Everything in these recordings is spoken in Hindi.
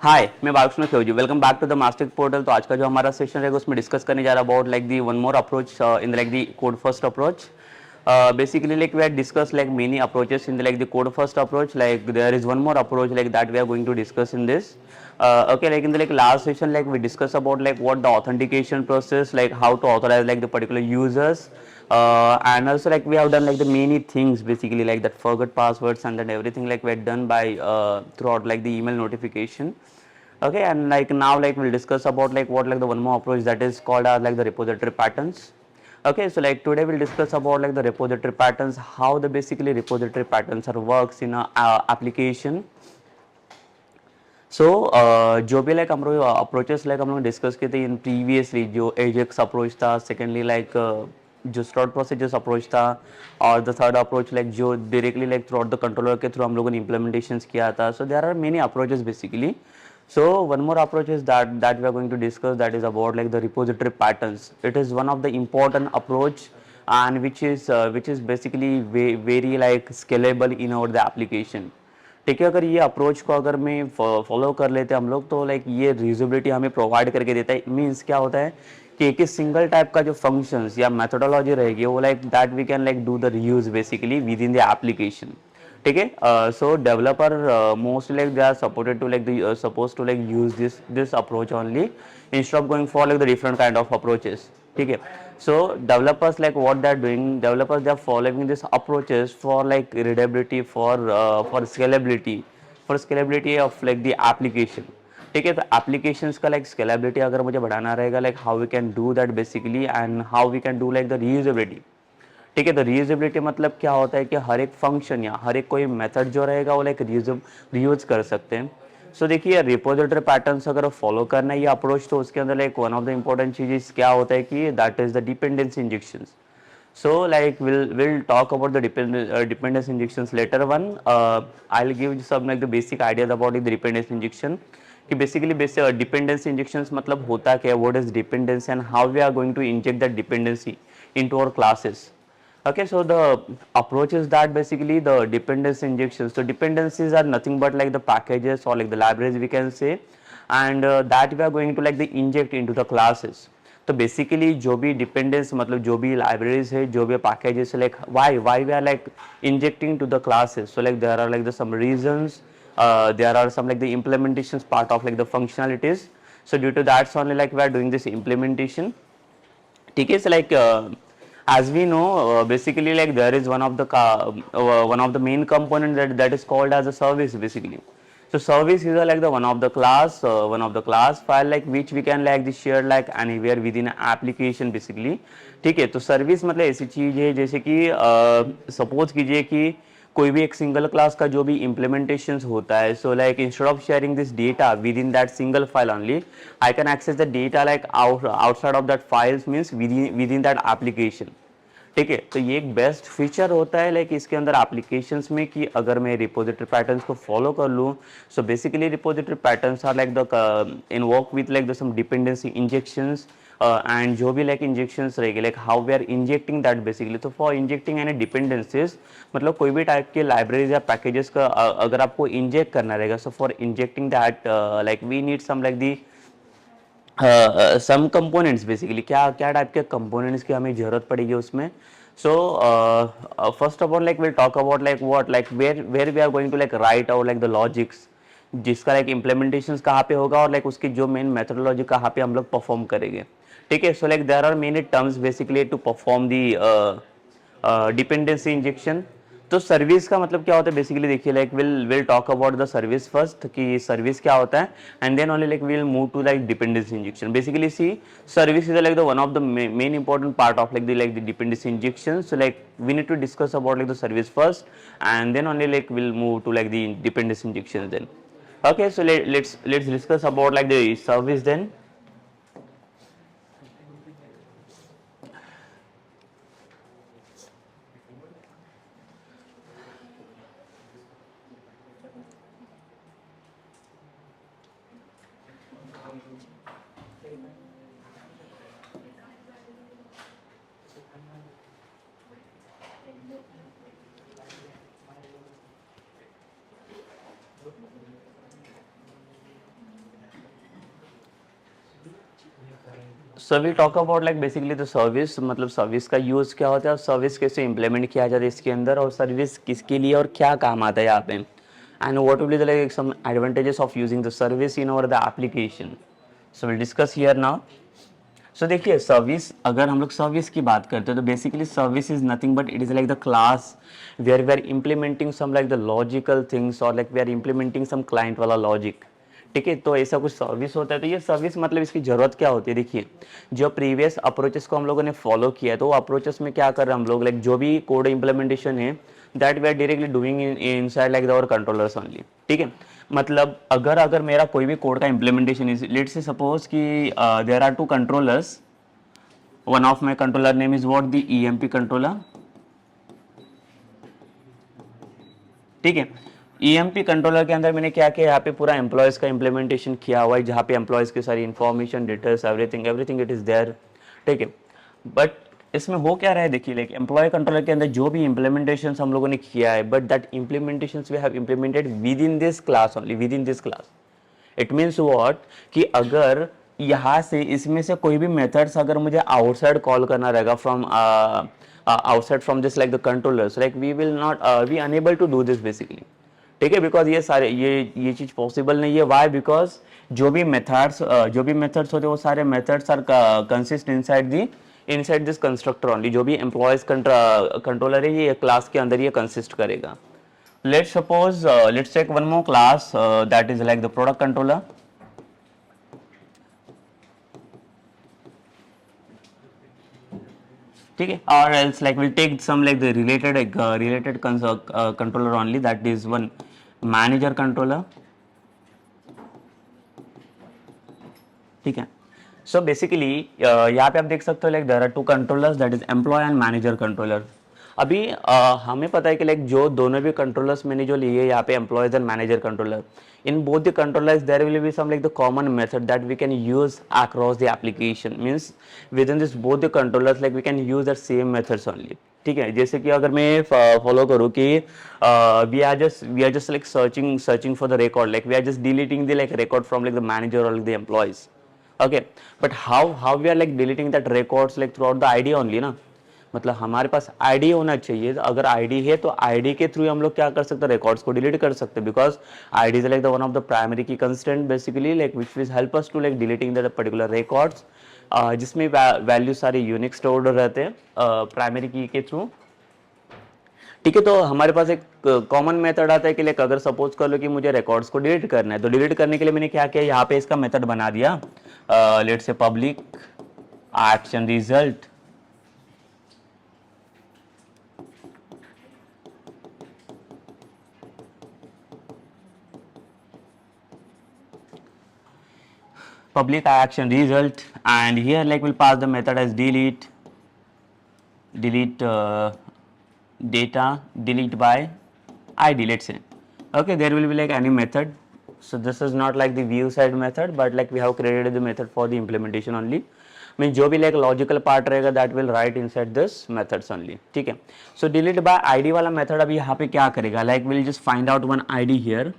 हाय, मैं Balkrishna Khevji. Welcome back to the master portal. तो आज का जो हमारा सेशन रहेगा उसमें डिस्कस करने जा रहा है about like the one more approach in like the code first approach. Basically like we had discussed like many approaches in the like the code first approach. Like there is one more approach like that we are going to discuss in this. Okay, like in the like last session like we discussed about like what the authentication process, like how to authorize like the particular users, and also like we have done like the many things basically like that forgot passwords and then everything like we had done by throughout like the email notification. Okay, and like now like we'll discuss about like what like the one more approach that is called as like the repository patterns. Okay, so like today we'll discuss about like the repository patterns, how the basically repository patterns are works in a application. So जो भी like हम लोग approaches like हम लोग discuss किए थे in previously, जो Ajax approach था, secondly like जो stored procedures approach था, और the third approach like जो directly like throughout the controller के through हम लोगों ने implementations किया था. So there are many approaches basically. So one more approach is that we are going to discuss, that is about like the repository patterns. It is one of the important approach and which is basically very like scalable in our the application. ठीक है, अगर ये अप्रोच को अगर मैं फॉलो कर लेते हैं हम लोग तो लाइक ये रीयूजेबिलिटी हमें प्रोवाइड करके देता है. मीन्स क्या होता है कि एक ही सिंगल टाइप का जो फंक्शंस या मेथोडोलॉजी रहेगी वो like that we can like do the reuse basically within the application. ठीक है, so developer mostly like they are supported to like suppose to like use this approach only instead of going for like the different kind of approaches. ठीक है, so developers like what they're doing, developers they are following these approaches for like readability, for scalability, for scalability of like the application. ठीक है, तो applications का like scalability अगर मुझे बढ़ाना रहेगा like how we can do that basically and how we can do like the reusability. ठीक है, तो रीयूजेबिलिटी मतलब क्या होता है कि हर एक फंक्शन या हर एक कोई मेथड जो रहेगा वो लाइक रीयूज कर सकते हैं. सो देखिए रिपोजिटरी पैटर्न्स अगर फॉलो करना है ये अप्रोच तो उसके अंदर like one of the important चीज़ क्या होता है कि that is the dependency injections. So like we'll talk about the dependency injections later one. I'll give you some like the basic ideas about the dependency injection. कि basically dependency injections मतलब होता क्या है, what is dependency and how we are going to inject that dependency into our classes. Okay, so the approach is that basically the dependency injections. So dependencies are nothing but like the packages or like the libraries we can say, and that we are going to like the inject into the classes. तो बेसिकली जो भी डिपेंडेंस मतलब जो भी लाइब्रेरीज है, जो भी packages like why we are like injecting to the classes. So like there are like the some reasons, there are some like the implementations part of like the functionalities. So due to that only like we are doing this implementation. ठीक है, so like as we know, basically like there is one of the main component that is called as a service basically. So service is like the one of the class file like which we can like the share like anywhere within an application basically. ठीक है, तो सर्विस मतलब ऐसी चीज है जैसे कि सपोज कीजिए कि कोई भी एक सिंगल क्लास का जो भी इम्प्लीमेंटेशन होता है. So like instead of sharing this data with in that single file only, I can access the data like outside of that files means with in that application. ठीक है, तो ये एक बेस्ट फीचर होता है लाइक इसके अंदर एप्लीकेशंस में कि अगर मैं रिपोजिटरी पैटर्न्स को फॉलो कर लूँ. So basically repository patterns are like the invoke with like the some dependency injections. And जो भी लाइक इंजेक्शंस रहेगी like how we are injecting that basically. तो फॉर इंजेक्टिंग एनी डिपेंडेंसीज मतलब कोई भी टाइप के लाइब्रेरीज या पैकेजेस का अगर आपको इंजेक्ट करना रहेगा. So for injecting that like we need some like the some components basically. क्या क्या टाइप के कंपोनेंट्स की हमें जरूरत पड़ेगी उसमें. So first of all like will talk about like what like where we are going to like write out like the logics जिसका लाइक इम्प्लीमेंटेशन कहाँ पे होगा और लाइक उसकी जो मेन मेथोडोलॉजी कहाँ पे हम लोग परफॉर्म करेंगे. ठीक है, so like there are many terms basically to perform the dependency injection. तो सर्विस का मतलब क्या होता है बेसिकली देखिए like will talk about the service first कि सर्विस क्या होता है and then only like will move to like dependency injection. Basically see service is like the one of the main important part of like the dependency injection. So like we need to discuss about like the service first and then only like we'll move to like the dependency injection then. Okay, so let's discuss about like the service then. So we talk about like basically the service, मतलब सर्विस का यूज़ क्या होता है और सर्विस कैसे इम्प्लीमेंट किया जाता है इसके अंदर, और सर्विस किसके लिए और क्या काम आता है यहाँ पे, and what will be the like some advantages of using the service in over the application. So will discuss here now. So देखिए सर्विस, अगर हम लोग सर्विस की बात करते हैं तो basically service is nothing but it is like the class where we are implementing some like the logical things और like we are implementing some client वाला लॉजिक. ठीक है, तो ऐसा कुछ सर्विस होता है. तो ये सर्विस मतलब इसकी जरूरत क्या होती है, देखिए जो प्रीवियस अप्रोचेस को हम लोगों ने फॉलो किया है तो वो अप्रोचेस में क्या कर रहे हैं हम लोग, लाइक जो भी कोड इम्प्लीमेंटेशन है that we are directly doing inside like our controllers only. ठीक है, मतलब अगर अगर मेरा कोई भी कोड का implementation is, let's say suppose कि there are two controllers. One of my controller name is what, the EMP controller. ठीक है, EMP कंट्रोलर के अंदर मैंने क्या किया, यहाँ पे पूरा एम्प्लॉयज का इम्प्लीमेंटेशन किया हुआ है जहाँ पे एम्प्लॉयज की सारी information, details, everything everything it is there. ठीक है, बट इसमें हो क्या रहा है, देखिए लाइक एम्प्लॉय कंट्रोलर के अंदर जो भी इम्प्लीमेंटेशन हम लोगों ने किया है, but that implementation we have implemented within this class only, within this class. It means what कि अगर यहाँ से इसमें से कोई भी मेथड्स अगर मुझे आउटसाइड कॉल करना रहेगा from outside from this like the controllers, like we will not we unable to do this basically. ठीक है, बिकॉज ये सारे ये चीज़ पॉसिबल नहीं है. वाई, बिकॉज जो भी मेथड्स होते हैं वो सारे methods are consist inside this constructor only. जो भी एम्प्लॉयज कंट्रोलर है ये क्लास के अंदर ये कंसिस्ट करेगा. Let's suppose let's take one more class that is like the product controller. ठीक है, or else like we'll take some like the related controller only, that is one manager controller. ठीक है, so basically यहाँ पे आप देख सकते हो like there are two controllers, that is employee and manager controller. अभी हमें पता है कि लाइक जो दोनों भी कंट्रोलर्स मैंने जो लिए यहाँ पे employees and manager controller, in both the controllers there will be some like the common method that we can use across the application. Means within this both the controllers like we can use that same methods only. ठीक है, जैसे कि अगर मैं फॉलो करूँ कि we are just like searching for the record, like we are just deleting the like record from like the manager और the employees. Okay, but how we are like deleting that records like throughout the ID only ना. मतलब हमारे पास आईडी होना चाहिए. अगर आईडी है तो आईडी के थ्रू हम लोग क्या कर सकते हैं, रिकॉर्ड्स को डिलीट कर सकते हैं. Because ID is like the one of the primary key constant basically, like which will help us to like deleting the particular records जिसमें वैल्यू सारे यूनिक स्टोर्ड रहते हैं प्राइमरी की के थ्रू. ठीक है, तो हमारे पास एक कॉमन मेथड आता है कि लाइक अगर सपोज कर लो कि मुझे रिकॉर्ड्स को डिलीट करना है, तो डिलीट करने के लिए मैंने क्या किया, यहाँ पे इसका मेथड बना दिया. Let's say public action result. public action result, and here like we'll pass the method as delete data, delete by id, let's say. Okay, there will be like any method. So this is not like the view side method, but like we have created the method for the implementation only. Mean जो भी लाइक लॉजिकल पार्ट रहेगा that will write inside this methods only. ठीक है, सो डिलीट बाय आईडी वाला मेथड अभी यहाँ पे क्या करेगा, like will just find out one ID here,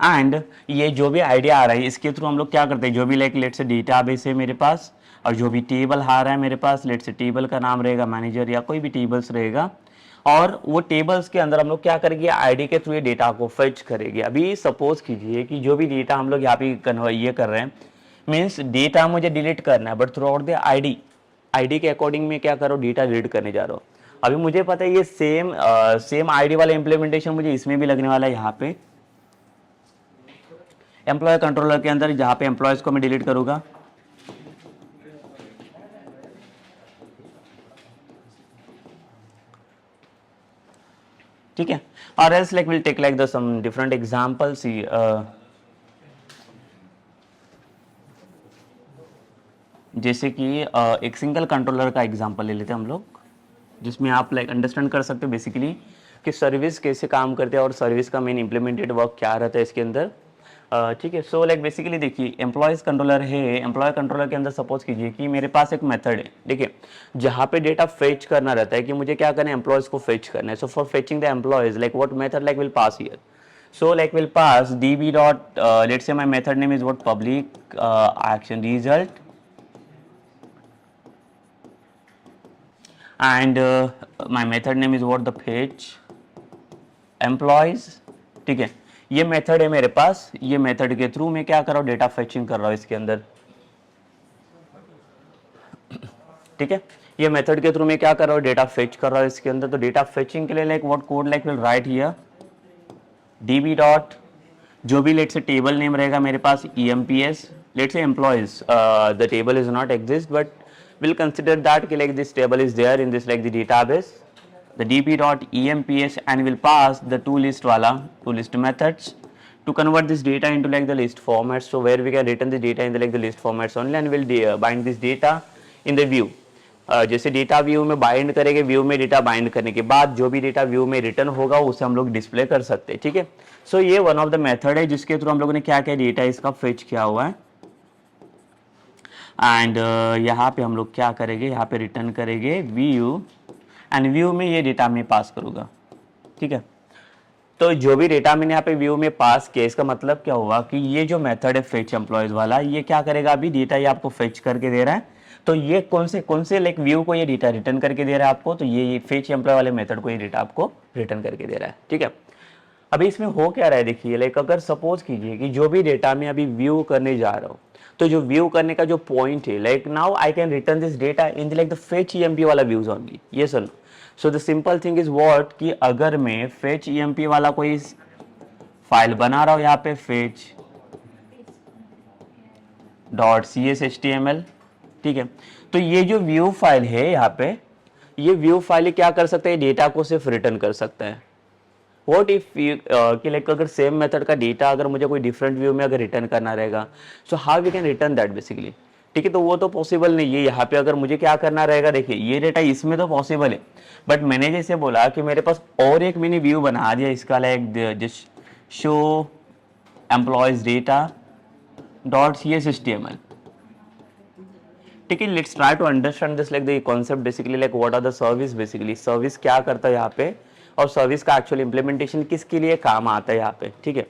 and ये जो भी आइडिया आ रहा है इसके थ्रू हम लोग क्या करते हैं, जो भी लाइक लेट से डेटाबेस है मेरे पास और जो भी टेबल आ रहा है मेरे पास, लेट से टेबल का नाम रहेगा मैनेजर या कोई भी टेबल्स रहेगा, और वो टेबल्स के अंदर हम लोग क्या करेंगे, आईडी के थ्रू ये डेटा को फेच करेंगे. अभी सपोज कीजिए कि जो भी डेटा हम लोग यहाँ पे ये कर रहे हैं, मीन्स डेटा मुझे डिलीट करना है, but through out the ID के अकॉर्डिंग में क्या करो, डेटा डिलीट करने जा रहा हूँ. अभी मुझे पता है ये सेम आईडी वाला इंप्लीमेंटेशन मुझे इसमें भी लगने वाला है, यहाँ पे एम्प्लॉय कंट्रोलर के अंदर, जहाँ पे एम्प्लॉयज को मैं डिलीट करूंगा. ठीक है, और else like will take like the some different examples. जैसे कि एक सिंगल कंट्रोलर का एग्जांपल ले लेते हैं हम लोग, जिसमें आप लाइक अंडरस्टैंड कर सकते हो बेसिकली कि सर्विस कैसे काम करते हैं और सर्विस का मेन इंप्लीमेंटेड वर्क क्या रहता है इसके अंदर. ठीक है, सो लाइक बेसिकली देखिए एम्प्लॉयज कंट्रोलर है. एम्प्लॉय कंट्रोलर के अंदर सपोज कीजिए कि मेरे पास एक मेथड है, देखिए जहाँ पे डेटा फेच करना रहता है कि मुझे क्या करना है, एम्प्लॉयज को फेच करना है. So for fetching the employees like what method like will pass here. So like we'll pass db dot let's say my method name is what public action result and my method name is what the fetch employees. ठीक है, ये मेथड है मेरे पास, ये मेथड के थ्रू मैं क्या कर रहा हूँ, डेटा फेचिंग कर रहा हूँ इसके अंदर. ठीक है, ये मेथड के थ्रू मैं क्या कर रहा हूँ, डेटा फेच कर रहा हूँ इसके अंदर. तो डेटा फेचिंग के लिए like what code like will write here db dot जो भी लेट से टेबल नेम रहेगा मेरे पास emps let say employees the table is not exist but will consider that कि like this table is there in this like the database the db dot emps and will pass the to list methods to convert this data into like the list formats. So where we can return the data in the like the list formats only and will bind this data in the view. जैसे डेटा व्यू में बाइंड करेंगे, व्यू में डेटा बाइंड करने के बाद जो भी डेटा व्यू में रिटर्न होगा उसे हम लोग डिस्प्ले कर सकते हैं. ठीक है, सो ये वन ऑफ द मेथड है जिसके थ्रू हम लोगों ने क्या किया, डेटा इसका फेच किया हुआ है. एंड यहाँ पे हम लोग क्या करेंगे, यहाँ पे रिटर्न करेंगे व्यू एंड व्यू में ये डेटा मैं पास करूँगा. ठीक है, तो जो भी डेटा मैंने यहाँ पे व्यू में पास किया इसका मतलब क्या हुआ कि ये जो मेथड है फेच एम्प्लॉयज वाला, ये क्या करेगा, अभी डेटा ये आपको फेच करके दे रहा है. तो ये कौन से लाइक व्यू को ये डेटा रिटर्न करके दे रहा है आपको, तो ये फेच एम्प्लॉय वाले मेथड को ये डेटा आपको रिटर्न करके दे रहा है. ठीक है, अभी इसमें हो क्या रहा है देखिए, लाइक अगर सपोज कीजिए कि जो भी डेटा मैं अभी व्यू करने जा रहा हूँ, तो जो व्यू करने का जो पॉइंट है, like now I can return this data in like the fetch EMP वाला व्यूज ओनली. ये सुनो, so the simple thing is what कि अगर मैं फेच ईएमपी वाला कोई फाइल बना रहा हूँ यहाँ पे फेच डॉट CSHTML. ठीक है, तो ये जो व्यू फाइल है यहाँ पे, ये व्यू फाइल क्या कर सकता है, डेटा को सिर्फ रिटर्न कर सकता है. व्हाट इफ कि लाइक अगर सेम मेथड का डेटा अगर मुझे कोई डिफरेंट व्यू में अगर रिटर्न करना रहेगा, so how we can return that basically. ठीक है, तो वो तो पॉसिबल नहीं है. यहाँ पे अगर मुझे क्या करना रहेगा, देखिए ये डेटा इसमें तो पॉसिबल है बट मैंने जैसे बोला कि मेरे पास और एक मैंने व्यू बना दिया इसका like just show employees data dot CSHTML. ठीक है, let's try to understand this like the concept basically, like what are the service. Basically service क्या करता है यहाँ पे और सर्विस का एक्चुअल इंप्लीमेंटेशन किसके लिए काम आता है यहाँ पे. ठीक है,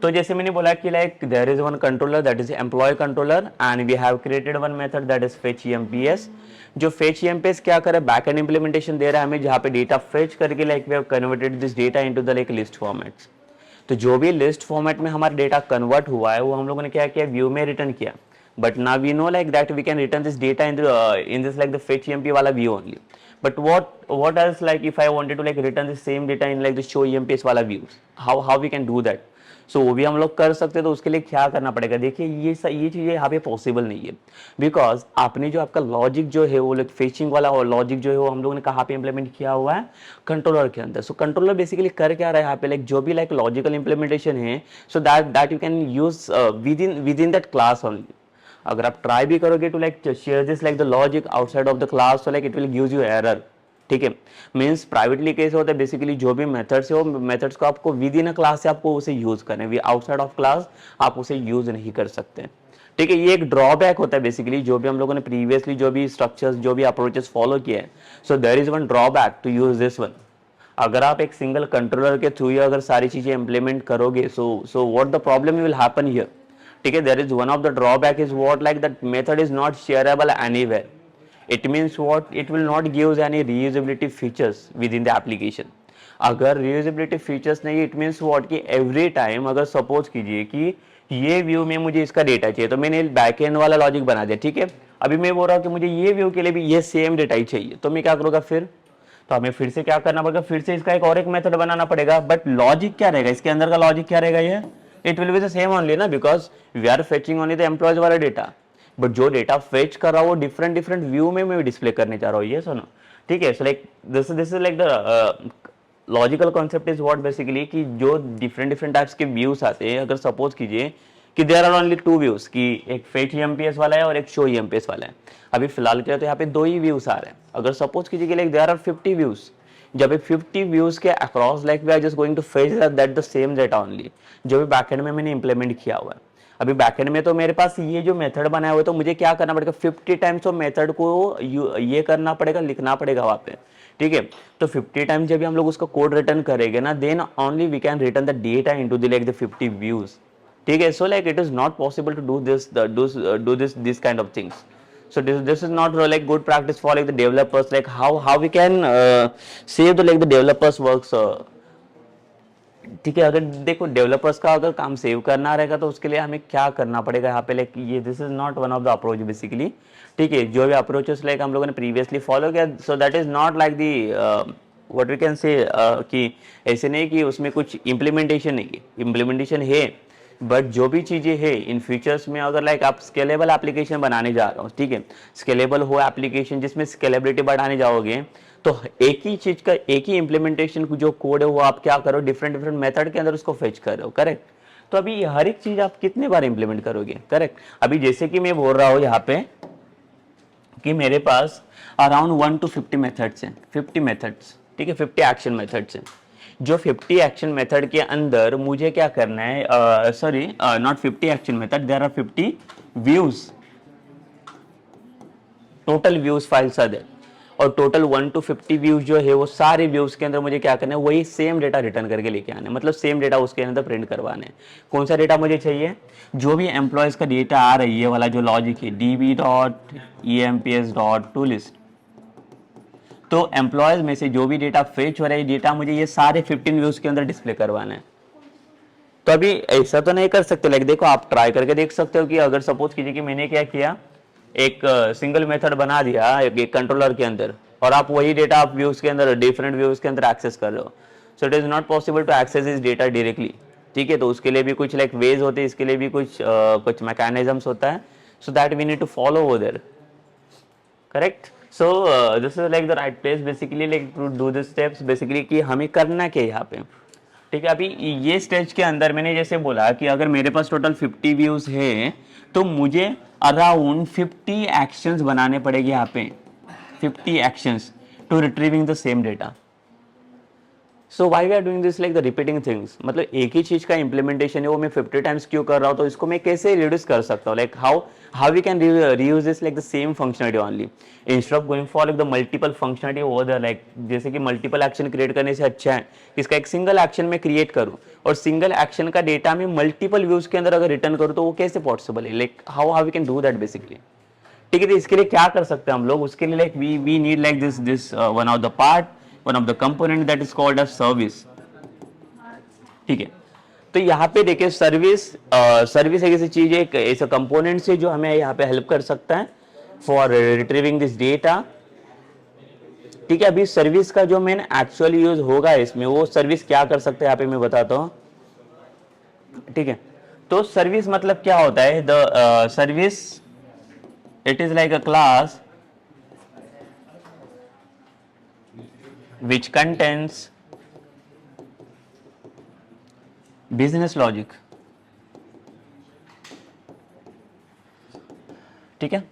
तो जैसे मैंने बोला कि like there is one controller that is employee controller and we have created one method that is fetch EMPS. जो फेच EMPS क्या करे, बैक एंड इंप्लीमेंटेशन दे रहा है हमें, जहाँ पे डेटा फेच करके like we have converted this data into the like list formats. तो जो भी लिस्ट फॉर्मेट में हमारा डेटा कन्वर्ट हुआ है वो हम लोगों ने क्या किया, व्यू में रिटर्न किया. But now we know like that we can return this data in this like the fetch EMP wala view only. But what else, like if I wanted to like return the same data in like the show EMPS वाला views, how we can do that. So वो भी हम लोग कर सकते हैं. तो उसके लिए क्या करना पड़ेगा, देखिए ये चीज़ें यहाँ पे पॉसिबल नहीं है बिकॉज आपने जो आपका लॉजिक जो है वो लाइक फेचिंग वाला और लॉजिक जो है वो हम लोगों ने कहाँ पे इंप्लीमेंट किया हुआ है, कंट्रोलर के अंदर. सो कंट्रोलर बेसिकली कर क्या रहा है यहाँ पे, लाइक जो भी लाइक लॉजिकल इंप्लीमेंटेशन है, so that you can use with in that class only. अगर आप ट्राई भी करोगे to like share this like the logic outside of the class, so like it will gives you error. ठीक है, मीन्स प्राइवेटली कैसे होता है, बेसिकली जो भी मेथड्स है वो मेथड्स को आपको विद इन अ क्लास से आपको उसे यूज करना है, आउटसाइड ऑफ क्लास आप उसे यूज नहीं कर सकते. ठीक है, ये एक ड्रॉबैक होता है बेसिकली जो भी हम लोगों ने प्रीवियसली जो भी स्ट्रक्चर्स जो भी अप्रोचेस फॉलो किए हैं. So there is one drawback to use this one. अगर आप एक सिंगल कंट्रोलर के थ्रू अगर सारी चीजें इंप्लीमेंट करोगे, so what the problem will happen here. ठीक है, there is one of the drawback is what like that method is not shareable anywhere. It means what, it will not give any reusability features within the application. अगर reusability features नहीं, it means what कि every time अगर suppose कीजिए कि ये व्यू में मुझे इसका डेटा चाहिए तो मैंने बैकएंड वाला लॉजिक बना दिया. ठीक है, अभी मैं बोल रहा हूँ कि मुझे ये व्यू के लिए भी ये सेम डेटा ही चाहिए, तो मैं क्या करूँगा फिर, तो हमें फिर से क्या करना पड़ेगा, फिर से इसका एक और एक मेथड बनाना पड़ेगा. बट लॉजिक क्या रहेगा, इसके अंदर का लॉजिक क्या रहेगा, ये it will be the same only ना, because we are fetching only the employees वाला डेटा. बट जो डेटा फेच कर रहा हूँ वो डिफरेंट व्यू में मैं डिस्प्ले करने चाह रहा हूँ, ये सुनो. ठीक है, so like this is like the logical concept is what basically कि जो डिफरेंट टाइप्स के व्यूज आते हैं, अगर सपोज कीजिए कि there are only two views, कि एक फेच EMPS वाला है और एक शो EMPS वाला है. अभी फिलहाल के लिए तो यहाँ पे दो ही व्यूज आ रहे हैं. अगर सपोज कीजिए कि लाइक देयर आर 50 व्यूज, जब 50 व्यूज के across like we are just going to fetch that the same data only जो भी बैकएंड में मैंने इंप्लीमेंट किया हुआ है. अभी बैकएंड में तो मेरे पास ये जो मेथड बनाया हुआ है, तो मुझे क्या करना पड़ेगा, 50 टाइम्स ऑफ मेथड को ये करना पड़ेगा, लिखना पड़ेगा वहाँ पे ठीक है। तो 50 टाइम जब भी हम लोग उसका कोड रिटर्न करेंगे ना, then only we can return the data into the like the 50 views, ठीक है। So like it is not possible to do this kind of things. So this is not like good practice for like the developers, like how we can save the like the developers works. ठीक है, अगर देखो डेवलपर्स का अगर काम सेव करना रहेगा तो उसके लिए हमें क्या करना पड़ेगा यहाँ पे, लाइक ये this is not one of the approach basically, ठीक है। जो भी अप्रोचेस लाइक हम लोगों ने प्रीवियसली फॉलो किया, so that is not like the what we can say कि ऐसे नहीं कि उसमें कुछ इम्प्लीमेंटेशन नहीं है, इम्प्लीमेंटेशन है, बट जो भी चीज़ें हैं इन फ्यूचर्स में अगर लाइक आप स्केलेबल एप्लीकेशन बनाने जा रहे हो, ठीक है, स्केलेबल हो एप्लीकेशन जिसमें स्केलेबिलिटी बढ़ाने जाओगे, तो एक ही चीज का एक ही इम्प्लीमेंटेशन जो कोड है वो आप क्या करो, डिफरेंट डिफरेंट मेथड के अंदर उसको फेच कर रहे हो, करेक्ट। तो अभी हर एक चीज आप कितने बार इंप्लीमेंट करोगे, करेक्ट। अभी जैसे कि मैं बोल रहा हूँ यहाँ पे कि मेरे पास अराउंड 1 to 50 मेथड्स हैं, 50 मेथड्स, ठीक है, 50 एक्शन मेथड्स हैं। जो 50 एक्शन मेथड के अंदर मुझे क्या करना है, sorry not 50 action method, there are 50 views, total views files are there, और टोटल 1 to 50 व्यूज जो है वो सारे व्यूज के अंदर मुझे क्या करना है, वही सेम डेटा रिटर्न करके लेके आना है, मतलब सेम डेटा उसके अंदर प्रिंट करवाना है। कौन सा डेटा मुझे चाहिए, जो भी एम्प्लॉयज का डेटा आ रही है वाला जो लॉजिक है db.emps.toList, तो एम्प्लॉयज में से जो भी डेटा फेच हो रहा है डेटा मुझे ये सारे 15 व्यूज के अंदर डिस्प्ले करवाना है। तो अभी ऐसा तो नहीं कर सकते, लाइक देखो आप ट्राई करके देख सकते हो कि अगर सपोज कीजिए कि मैंने क्या किया, एक सिंगल मेथड बना दिया एक कंट्रोलर के अंदर, और आप वही डेटा आप व्यूज के अंदर डिफरेंट व्यूज के अंदर एक्सेस कर रहे हो, so it is not possible to access this data directly, ठीक है। तो उसके लिए भी कुछ लाइक वेज होते हैं, इसके लिए भी कुछ मैकेनिज्म्स होता है, so that we need to follow over there, correct. So this is like the right place basically like to do this steps basically, कि हमें करना क्या है यहाँ पे, ठीक है। अभी ये स्टेज के अंदर मैंने जैसे बोला कि अगर मेरे पास टोटल 50 व्यूज है तो मुझे अराउंड 50 एक्शंस बनाने पड़ेंगे यहाँ पे, 50 actions to retrieving the same data. So why we are doing this like the repeating things, मतलब एक ही चीज का इंप्लीमेंटेशन है वो मैं 50 टाइम्स क्यों कर रहा हूँ, तो इसको मैं कैसे रिड्यूस कर सकता हूँ, like how we can reuse this like the same functionality only instead of going for like the multiple functionality over the, like जैसे कि मल्टीपल एक्शन क्रिएट करने से अच्छा है इसका एक सिंगल एक्शन में क्रिएट करूँ, और सिंगल एक्शन का डेटा में मल्टीपल व्यूज के अंदर अगर रिटर्न करूँ तो वो कैसे पॉसिबल है, like how we can do that basically, ठीक है। तो इसके लिए क्या कर सकते हैं हम लोग, उसके लिए like we need like this one of the part, one of the component that is called as service, ठीक है। तो यहाँ पे देखिए सर्विस एक ऐसी चीज है, एक ऐसा कंपोनेंट से जो हमें यहाँ पे हेल्प कर सकता है फॉर रिट्रीविंग दिस डेटा, ठीक है। अभी सर्विस का जो मेन एक्चुअली यूज होगा इसमें, वो सर्विस क्या कर सकते हैं यहाँ पे मैं बताता हूँ, ठीक है। तो सर्विस मतलब क्या होता है, the service it is like a class which contains business logic, ठीक है।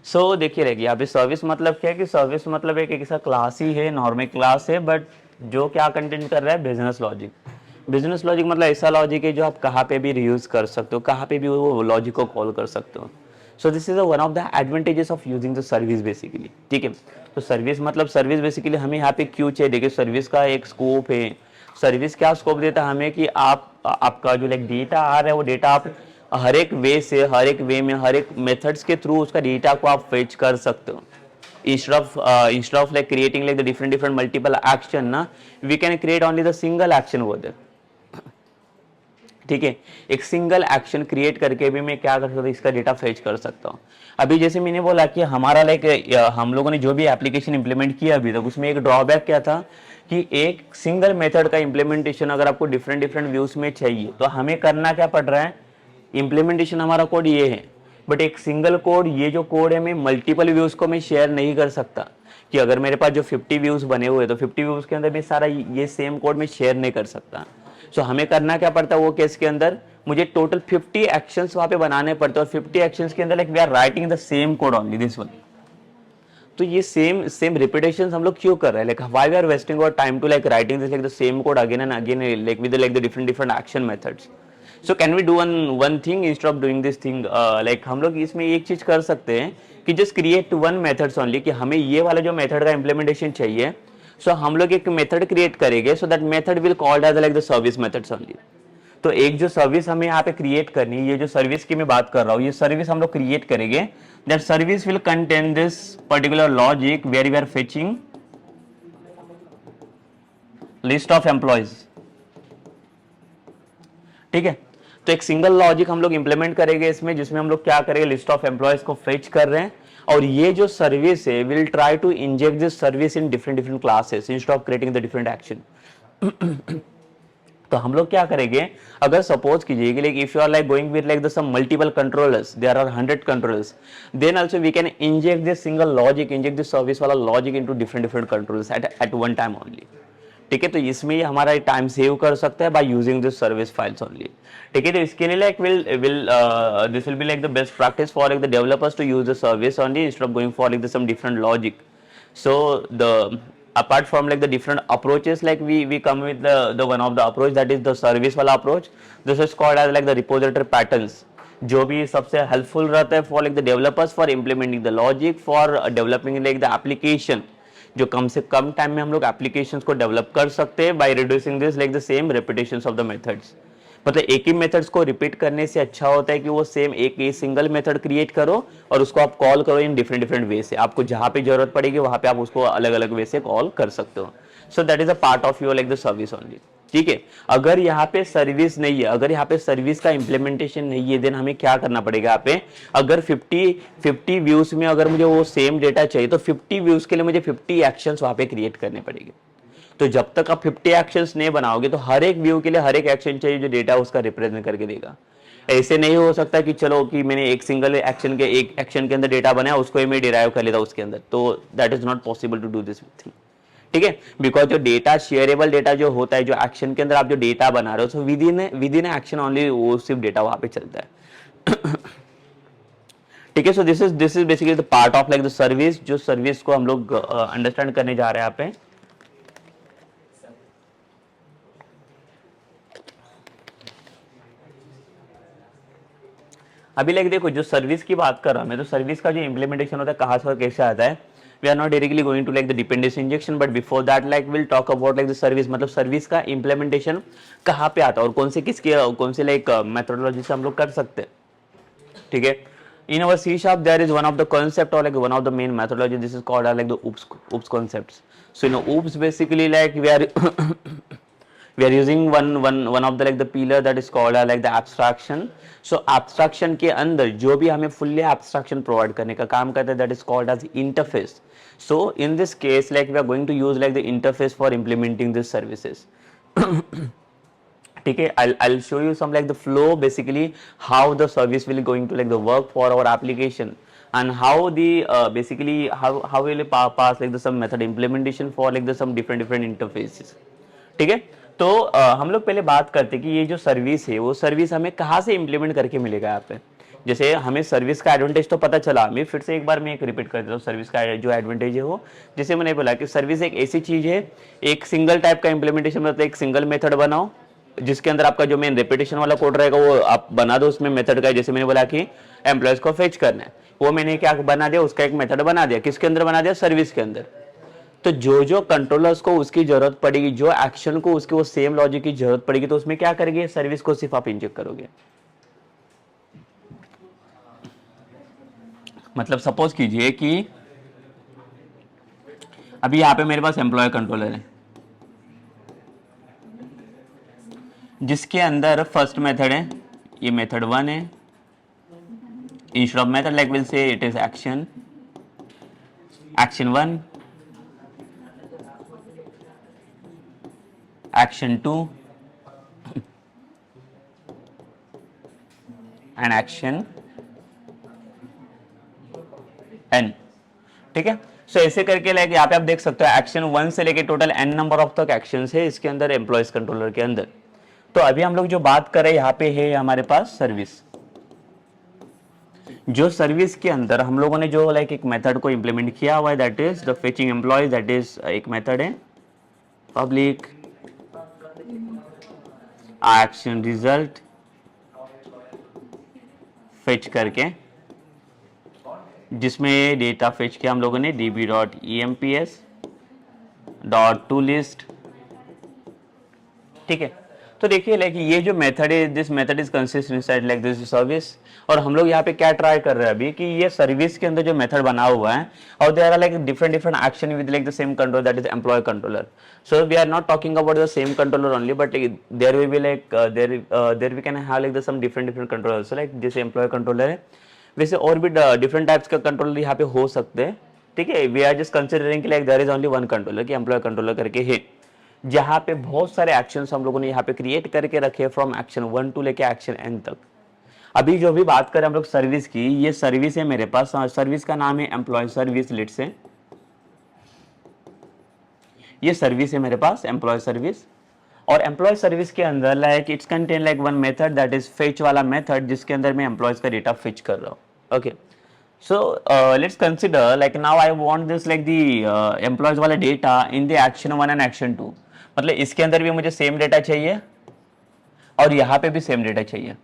सो देखिए रहेगी यहाँ पे सर्विस मतलब क्या है, कि सर्विस मतलब एक ऐसा क्लास ही है, नॉर्मल क्लास है, बट जो क्या कंटेंट कर रहा है, बिजनेस लॉजिक। बिजनेस लॉजिक मतलब ऐसा लॉजिक है जो आप कहाँ पे भी रीयूज कर सकते हो, कहाँ पे भी वो लॉजिक को कॉल कर सकते हो। सो this is one of the advantages of using the service basically, ठीक है। तो सर्विस मतलब सर्विस बेसिकली हमें यहाँ पे क्यों चाहिए, देखिए सर्विस का एक स्कोप है, सर्विस क्या स्कोप देता है हमें, कि आपका जो लाइक डेटा आ रहा है वो डेटा आप हर एक वे से, हर एक वे में, हर एक मेथड्स के थ्रू उसका डेटा को आप फेच कर सकते हो, instead of like creating like the different multiple action ना, we can create only the single action over there, ठीक है। एक सिंगल एक्शन क्रिएट करके भी मैं क्या कर सकता हूँ, इसका डेटा फेच कर सकता हूँ। अभी जैसे मैंने बोला कि हमारा लाइक हम लोगों ने जो भी एप्लीकेशन इंप्लीमेंट किया अभी तक, उसमें एक ड्रॉबैक क्या था कि एक सिंगल मेथड का इंप्लीमेंटेशन अगर आपको डिफरेंट व्यूज में चाहिए तो हमें करना क्या पड़ रहा है, इंप्लीमेंटेशन हमारा कोड ये है, बट एक सिंगल कोड, ये जो कोड है मैं मल्टीपल व्यूज को मैं शेयर नहीं कर सकता, कि अगर मेरे पास जो 50 व्यूज बने हुए तो 50 व्यूज के अंदर मैं सारा ये सेम कोड में शेयर नहीं कर सकता। सो हमें करना क्या पड़ता है, वो केस के अंदर मुझे टोटल 50 एक्शंस वहां पे बनाने पड़ते हैं, और 50 एक्शंस के अंदर like we are writing the same code only this one. तो ये सेम रिपीटेशंस हम लोग क्यों कर रहे हैं, like why we are wasting our time to like writing this like the same code again and again like with like the different action methods. So can we do one thing instead of doing this thing, like हम लोग इसमें एक चीज कर सकते हैं कि just create one methods only, कि हमें ये वाला जो मेथड का इंप्लीमेंटेशन चाहिए सो हम लोग एक मेथड क्रिएट करेंगे, so that method will called as like the service methods only. तो एक जो सर्विस हमें यहाँ पे क्रिएट करनी है, ये जो सर्विस की मैं बात कर रहा हूँ, ये सर्विस हम लोग क्रिएट करेंगे, that service will contain this particular logic where we are fetching list of employees. ठीक है, तो एक सिंगल लॉजिक हम लोग इंप्लीमेंट करेंगे इसमें, जिसमें हम लोग क्या करेंगे, लिस्ट ऑफ एम्प्लॉयज को फेच कर रहे हैं, और ये जो सर्विस है will try to inject this service in different different classes instead of creating the different action. तो हम लोग क्या करेंगे, अगर सपोज कीजिए कि like if you are like going with like the some multiple controllers, there are 100 controllers, then also we can inject this single logic, inject this service वाला logic into different different controllers at one time only. ठीक है, तो इसमें ये हमारा टाइम सेव कर सकता है by using this service files only. ठीक है, तो इसके लिए like this will be like the best practice for like the developers to use the service only instead of going for like the some different logic. So the apart from like the different approaches, like we come with the one of the approach, that is the service वाला approach. This is called as like the repository patterns, जो भी सबसे हेल्पफुल रहता है for like the developers for implementing the logic for developing like the application, जो कम से कम टाइम में हम लोग एप्लीकेशंस को डेवलप कर सकते हैं by reducing this like the same repetitions of the methods. मतलब एक ही मेथड्स को रिपीट करने से अच्छा होता है कि वो सेम एक ही सिंगल मेथड क्रिएट करो और उसको आप कॉल करो इन डिफरेंट डिफरेंट वे से, आपको जहां पे जरूरत पड़ेगी वहां पे आप उसको अलग अलग वे से कॉल कर सकते हो। सो that is a part of your like the service only. ठीक है, अगर यहाँ पे सर्विस नहीं है, अगर यहाँ पे सर्विस का इंप्लीमेंटेशन नहीं है, देन हमें क्या करना पड़ेगा यहाँ पे, अगर 50 व्यूज में अगर मुझे वो सेम डेटा चाहिए तो 50 व्यूज के लिए मुझे 50 एक्शंस वहां पे क्रिएट करने पड़ेंगे। तो जब तक आप 50 एक्शंस नहीं बनाओगे तो हर एक व्यू के लिए हर एक एक्शन चाहिए जो डेटा उसका रिप्रेजेंट करके देगा। ऐसे नहीं हो सकता कि चलो कि मैंने एक सिंगल एक्शन के एक एक्शन के अंदर डेटा बनाया उसको ही मैं डिराइव कर लेता उसके अंदर, तो that is not possible to do this thing. ठीक है, बिकॉज जो डेटा शेयरेबल डेटा जो होता है, जो एक्शन के अंदर आप जो डेटा बना रहे हो, so with in action only वो सिर्फ डेटा वहां पे चलता है। ठीक है, so this is basically the part of like the service, जो सर्विस को हम लोग अंडरस्टैंड करने जा रहे हैं यहाँ पे। अभी लाइक देखो, जो सर्विस की बात कर रहा हूं मैं, तो सर्विस का जो इंप्लीमेंटेशन होता है कहाँ से और कैसे आता है, we are not directly going to like the dependency injection, but before that like will talk about like the service, मतलब सर्विस का इंप्लीमेंटेशन कहाँ पे आता है और कौन से लाइक मेथोडोलॉजी से हम लोग कर सकते हैं। ठीक है, in our C sharp there is one of the concept or like one of the main methodology, this is called like the oops concepts. So oops basically like we are we are using one of the like the pillar that is called like the abstraction. So abstraction के अंदर जो भी हमें fully abstraction provide करने का काम करता है, that is called as interface. So in this case like we are going to use like the interface for implementing these services. ठीक है, I'll show you some like the flow, basically how the service will going to like the work for our application and how the basically how will pass like the some method implementation for like the some different interfaces. ठीक है, तो हम लोग पहले बात करते हैं कि ये जो सर्विस है वो सर्विस हमें कहाँ से इंप्लीमेंट करके मिलेगा यहाँ पे। जैसे हमें सर्विस का एडवांटेज तो पता चला, मैं फिर से एक बार मैं एक रिपीट कर देता हूँ सर्विस का जो एडवांटेज है वो, जैसे मैंने बोला कि सर्विस एक ऐसी चीज है, एक सिंगल टाइप का इंप्लीमेंटेशन, मतलब एक सिंगल मेथड बनाओ जिसके अंदर आपका जो मेन रेपिटेशन वाला कोड रहेगा वो आप बना दो उसमें मेथड का। जैसे मैंने बोला कि एम्प्लॉयज को फेच करना है, वो मैंने क्या बना दिया, उसका एक मेथड बना दिया, किसके अंदर बना दिया, सर्विस के अंदर। तो जो जो कंट्रोलर्स को उसकी जरूरत पड़ेगी, जो एक्शन को उसके वो सेम लॉजिक की जरूरत पड़ेगी, तो उसमें क्या करेंगे, सर्विस को सिर्फ आप इंजेक्ट करोगे। मतलब सपोज कीजिए कि अभी यहाँ पे मेरे पास एम्प्लॉय कंट्रोलर है जिसके अंदर फर्स्ट मेथड है, ये मेथड 1 है, instead of method like will say it is action 1, action 2 and action n। ठीक है, सो ऐसे करके लाइक यहाँ पे आप देख सकते हो एक्शन 1 से लेके टोटल n नंबर ऑफ तक एक्शंस है इसके अंदर एम्प्लॉयज कंट्रोलर के अंदर। तो अभी हम लोग जो बात कर रहे हैं यहाँ पे है हमारे पास सर्विस। जो सर्विस के अंदर हम लोगों ने जो लाइक एक मेथड को इंप्लीमेंट किया हुआ है, that is the fetching employees, that is एक मेथड है पब्लिक एक्शन रिजल्ट फेच करके, जिसमें डेटा फेच किया हम लोगों ने db.emps डॉट टू लिस्ट। ठीक है, तो देखिए लाइक ये जो मेथड है, this method is consist inside like this service. और हम लोग यहाँ पे क्या ट्राई कर रहे हैं अभी कि ये सर्विस के अंदर जो मेथड बना हुआ है और there are like different different action with like the same controller, that is employee controller. So we are not talking about the same controller only, but there will be like there we can have like the some different different controller. So like जैसे एम्प्लॉय कंट्रोलर है, वैसे और भी डिफरेंट टाइप्स का कंट्रोलर यहाँ पे हो सकते हैं। ठीक है, वी आर जस्ट कंसिडरिंग कि like there is only one controller कि एम्प्लॉय कंट्रोलर करके है, जहां पे बहुत सारे एक्शंस हम लोगों ने यहाँ पे क्रिएट करके रखे फ्रॉम एक्शन 1 टू लेके एक्शन n तक। अभी जो भी बात करें हम लोग सर्विस की, ये सर्विस है मेरे पास, सर्विस का नाम है एम्प्लॉय सर्विस लिट से, ये सर्विस है मेरे पास एम्प्लॉय सर्विस। और एम्प्लॉय सर्विस के अंदर like it's contain like one method that is fetch वाला मेथड, जिसके अंदर मैं एम्प्लॉयज का डेटा फेच कर रहा हूँ। Okay, so let's consider like now I want this like the employees वाला data in the action 1 and action 2। मतलब इसके अंदर भी मुझे सेम डेटा चाहिए और यहाँ पे भी सेम डेटा चाहिए।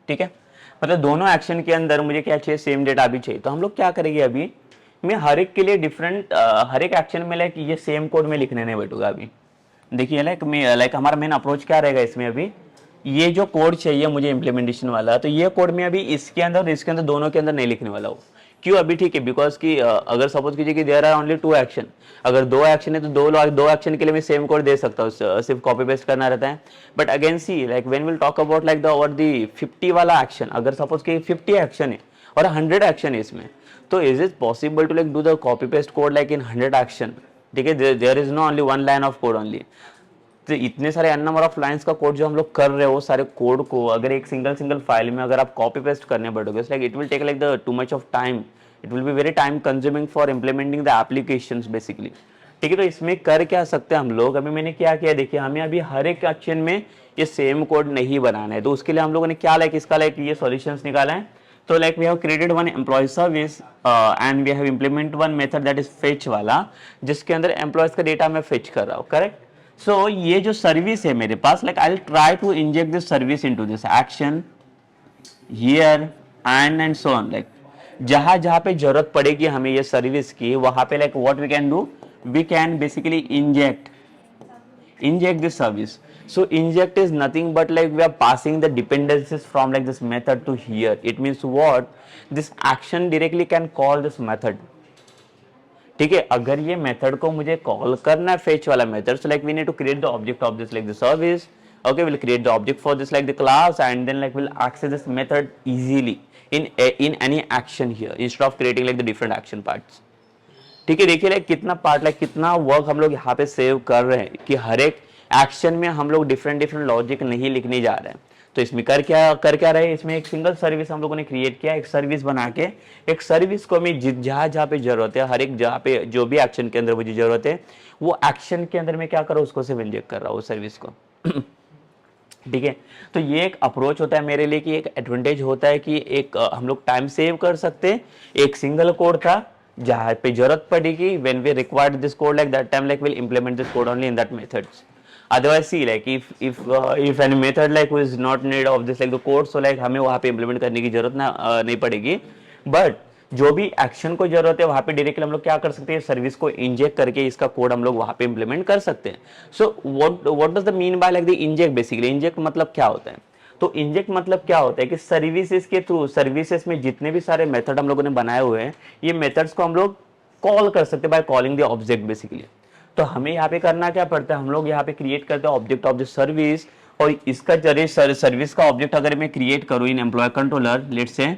ठीक है, मतलब दोनों एक्शन के अंदर मुझे क्या चाहिए, सेम डेटा भी चाहिए। तो हम लोग क्या करेंगे अभी, मैं हर एक के लिए डिफरेंट हर एक एक्शन में लाइक ये सेम कोड में लिखने नहीं बैठूंगा अभी। देखिए लाइक हमारा मेन अप्रोच क्या रहेगा इसमें, अभी ये जो कोड चाहिए मुझे इम्प्लीमेंटेशन वाला, तो ये कोड में अभी इसके अंदर और इसके अंदर दोनों के अंदर नहीं लिखने वाला हूँ। क्यों अभी, ठीक है, बिकॉज कि अगर सपोज कीजिए कि देयर आर ओनली 2 एक्शन, अगर 2 एक्शन है तो दो एक्शन के लिए मैं सेम कोड दे सकता हूँ, सिर्फ कॉपी पेस्ट करना रहता है। But again see like when will talk about like the और दी 50 वाला एक्शन, अगर सपोज कि 50 एक्शन है और 100 एक्शन है इसमें, तो is it possible to like do the copy paste code like in 100 action. ठीक है, there is no only one line of code only. तो इतने सारे अन नंबर ऑफ लाइंस का कोड जो हम लोग कर रहे हो, वो सारे कोड को अगर एक सिंगल फाइल में अगर आप कॉपी पेस्ट करने बैठोगे, like it will take like the too much of time, it will be very time consuming for implementing the applications basically. ठीक है, तो इसमें कर क्या सकते हैं हम लोग, अभी मैंने क्या किया देखिए, हमें अभी हर एक एक्शन में ये सेम कोड नहीं बनाना है। तो उसके लिए हम लोगों ने क्या लाइक इसका लाइक ये सॉल्यूशंस निकाला है। तो like we have created one employee service and we have implement one method that is fetch वाला, जिसके अंदर एम्प्लॉयज का डेटा मैं फेच कर रहा हूँ। करेक्ट, सो ये जो सर्विस है मेरे पास, like I will try to inject this service into this action here and so on. Like जहां जहां पे जरूरत पड़ेगी हमें ये सर्विस की, वहां पे like what we can do, we can basically inject this service। So inject is nothing but like we are passing the dependencies from like this method to here। It means what, this action directly can call this method। ठीक है, अगर ये मेथड को मुझे कॉल करना है फेच वाला method, so like we need to create the object of this like the service. okay, we'll create the object for this like the class, and then like we'll access this method easily in any action here instead of creating like the different action parts। ठीक है, देखिए लाइक कितना पार्ट लाइक कितना वर्क हम लोग यहाँ पे सेव कर रहे हैं कि हर एक एक्शन में हम लोग डिफरेंट लॉजिक नहीं लिखने जा रहे हैं। तो इसमें कर क्या रहे, इसमें एक सिंगल सर्विस हम लोगों ने क्रिएट किया, एक सर्विस बना के, एक सर्विस को मैं जहाँ जहाँ पे जरूरत है, हर एक जहाँ पे जो भी एक्शन के अंदर मुझे जरूरत है, वो एक्शन के अंदर मैं क्या कर रहा हूँ, उसको सिर्फ इंजेक्ट कर रहा हूँ सर्विस को। ठीक है, तो ये एक अप्रोच होता है मेरे लिए कि एक एडवांटेज होता है कि एक हम लोग टाइम सेव कर सकते हैं। एक सिंगल कोड था, जहाँ पे जरूरत पड़ेगी when we required this code like that time, like we'll implement this code only in that methods। Otherwise see like if any method like is not need of this like the code, so like हमें वहाँ पे implement करने की जरूरत नहीं पड़ेगी। बट जो भी एक्शन को जरूरत है वहाँ पे डायरेक्टली हम लोग क्या कर सकते हैं, सर्विस को इंजेक्ट करके इसका कोड हम लोग वहाँ पे इंप्लीमेंट कर सकते हैं। So what does the mean by like the inject, basically inject मतलब क्या होता है, तो इंजेक्ट मतलब क्या होता है कि सर्विसेज के थ्रू, सर्विसेज में जितने भी सारे मेथड हम लोगों ने बनाए हुए हैं, ये मेथड्स को हम लोग कॉल कर सकते हैं by calling the object basically. तो हमें यहाँ पे करना क्या पड़ता है, हम लोग यहाँ पे क्रिएट करते हैं ऑब्जेक्ट ऑफ द सर्विस, और इसका जरिए सर्विस का ऑब्जेक्ट अगर मैं क्रिएट करूँ in employee controller, let's say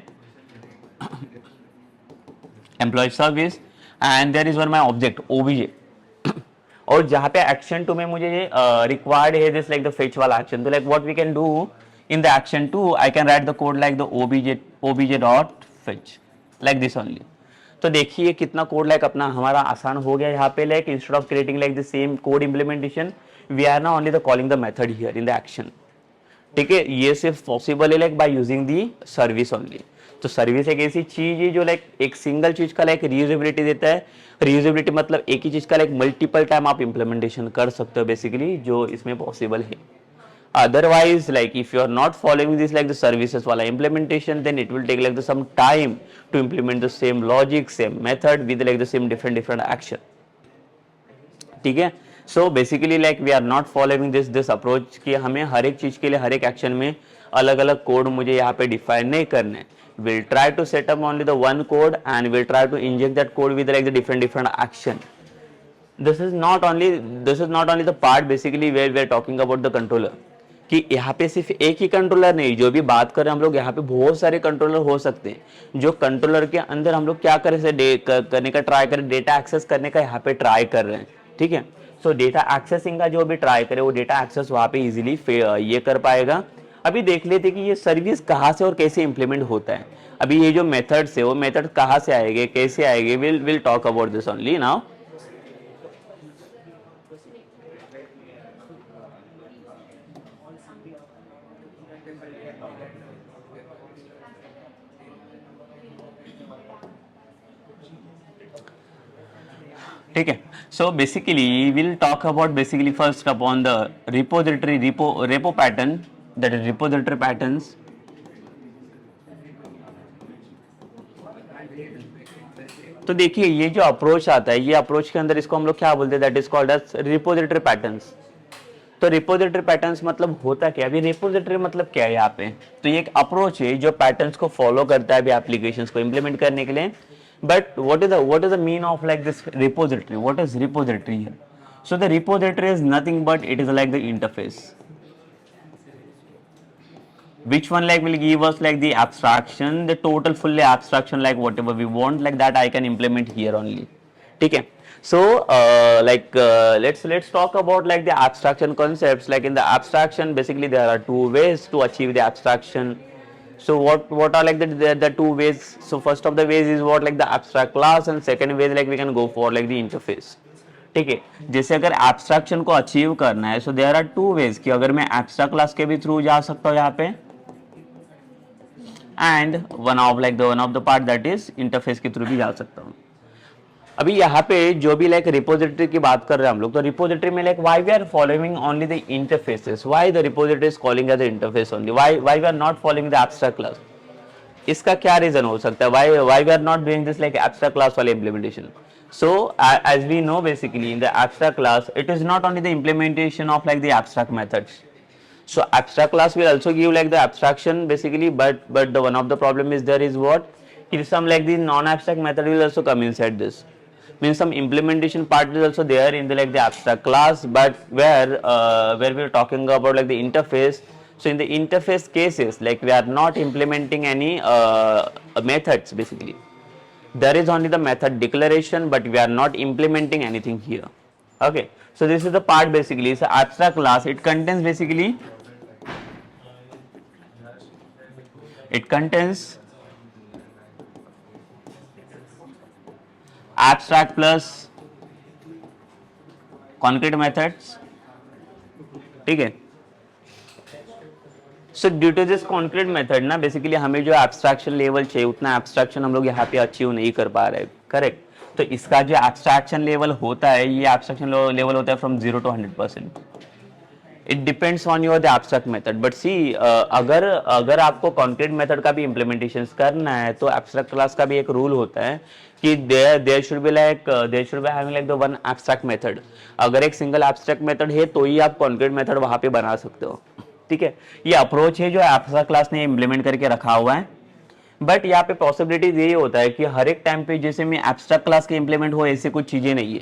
employee service, and there is one my object OBJ, और जहाँ पे एक्शन 2 में मुझे रिक्वायर्ड है दिस लाइक द फेच वाला एक्शन, तो like what we can do in the action 2 I can write the code like the obj dot fetch like this only। तो देखिए कितना कोड लाइक अपना हमारा आसान हो गया यहाँ पे, like instead of creating like the same code implementation, we are ना only the calling the method here in the action. ठीक है, ये सिर्फ पॉसिबल है like by using the service only. तो सर्विस एक ऐसी चीज है जो लाइक एक सिंगल चीज का लाइक रीयूजेबिलिटी देता है। रीयूजेबिलिटी मतलब एक ही चीज का लाइक मल्टीपल टाइम आप इम्प्लीमेंटेशन कर सकते हो बेसिकली, जो इसमें पॉसिबल है। Otherwise, like if you are not following this like the services wala implementation, then it will take like the some time to implement the same logic, same method with like the same different action. ठीक है. So basically like we are not following this approach कि हमें हर एक चीज के लिए हर एक एक्शन में अलग अलग कोड मुझे यहाँ पे डिफाइन नहीं करने. Will try to set up only the one code and will try to inject that code with like the different action. This is not only the part basically where we are talking about the controller, कि यहाँ पे सिर्फ एक ही कंट्रोलर नहीं, जो भी बात कर रहे हैं हम लोग यहाँ पे बहुत सारे कंट्रोलर हो सकते हैं, जो कंट्रोलर के अंदर हम लोग क्या करने का ट्राई करें, डेटा एक्सेस करने का यहाँ पे ट्राई कर रहे हैं. ठीक है. सो डेटा एक्सेसिंग का जो भी ट्राई करे वो डेटा एक्सेस वहाँ पे इजीली ये कर पाएगा. अभी देख लेते कि ये सर्विस कहाँ से और कैसे इंप्लीमेंट होता है. अभी ये जो मेथड्स है वो मेथड कहाँ से आएंगे, कैसे आएंगे, will talk about this only now. ठीक है. So basically will talk about basically first upon the repository repo pattern, that is repository patterns. तो देखिए ये जो अप्रोच आता है, ये अप्रोच के अंदर इसको हम लोग क्या बोलते हैं, that is called as repository patterns. तो रिपोजिटरी पैटर्न्स मतलब होता क्या है, अभी रिपोजिटरी मतलब क्या है यहाँ पे, तो ये एक अप्रोच है जो पैटर्न्स को फॉलो करता है अभी एप्लीकेशंस को इंप्लीमेंट करने के लिए. But what is the mean of like this repository? What is repository here? So the repository is nothing but it is like the interface. Which one like will give us like the abstraction, the total fully abstraction, like whatever we want, like that I can implement here only. Okay. So let's talk about like the abstraction concepts. Like in the abstraction, basically there are two ways to achieve the abstraction. So what are like the two ways? So first of the ways is what like the abstract class, and second way like we can go for like the interface. ठीक है. जैसे अगर एब्स्ट्रैक्शन को अचीव करना है, so there are two ways, कि अगर मैं एब्स्ट्रैक्ट क्लास के भी थ्रू जा सकता हूँ यहाँ पे, and one of the part that is interface के थ्रू भी जा सकता हूँ. अभी यहाँ पे जो भी लाइक रिपोजिटरी की बात कर रहे हैं हम लोग, तो रिपोजिटरी में like why we are following only the interfaces, why the repository is calling as the interface only, why we are not following the abstract class. इसका क्या रीजन हो सकता है, why we are not doing this like abstract class वाले implementation. So as we know basically in the abstract class it is not only the implementation of like the abstract methods. So abstract class will also give like the abstraction basically, but the one of the problem is there is what, if some like the non-abstract method will also come inside this. Means some implementation part is also there in the like the abstract class, but where we are talking about like the interface. So in the interface cases, like we are not implementing any methods basically. There is only the method declaration, but we are not implementing anything here. Okay, so this is the part basically. So abstract class, it contains basically, it contains abstract plus concrete methods. ठीक है. So due to this concrete method ना बेसिकली हमें जो एब्स्ट्रैक्शन लेवल चाहिए उतना एब्स्ट्रैक्शन हम लोग यहाँ पे अचीव नहीं कर पा रहे हैं. करेक्ट. तो इसका जो एब्स्ट्रैक्शन लेवल होता है, ये एब्स्ट्रैक्शन लेवल होता है from 0 to 100%. It depends on your the abstract method. But see अगर आपको कॉन्क्रीट मेथड का भी इम्प्लीमेंटेशन करना है, तो एब्स्ट्रैक्ट क्लास का भी एक रूल होता है कि there should be having like the one abstract method. अगर एक सिंगल एब्स्ट्रैक्ट मेथड है तो ही आप कॉन्क्रीट मेथड वहां पे बना सकते हो. ठीक है. ये अप्रोच है जो एब्स्ट्रैक्ट क्लास ने इंप्लीमेंट करके रखा हुआ है. बट यहाँ पे पॉसिबिलिटी यही होता है कि हर एक टाइम पे जैसे में एब्स्ट्रैक्ट क्लास के इंप्लीमेंट हो ऐसे कुछ चीजें नहीं है.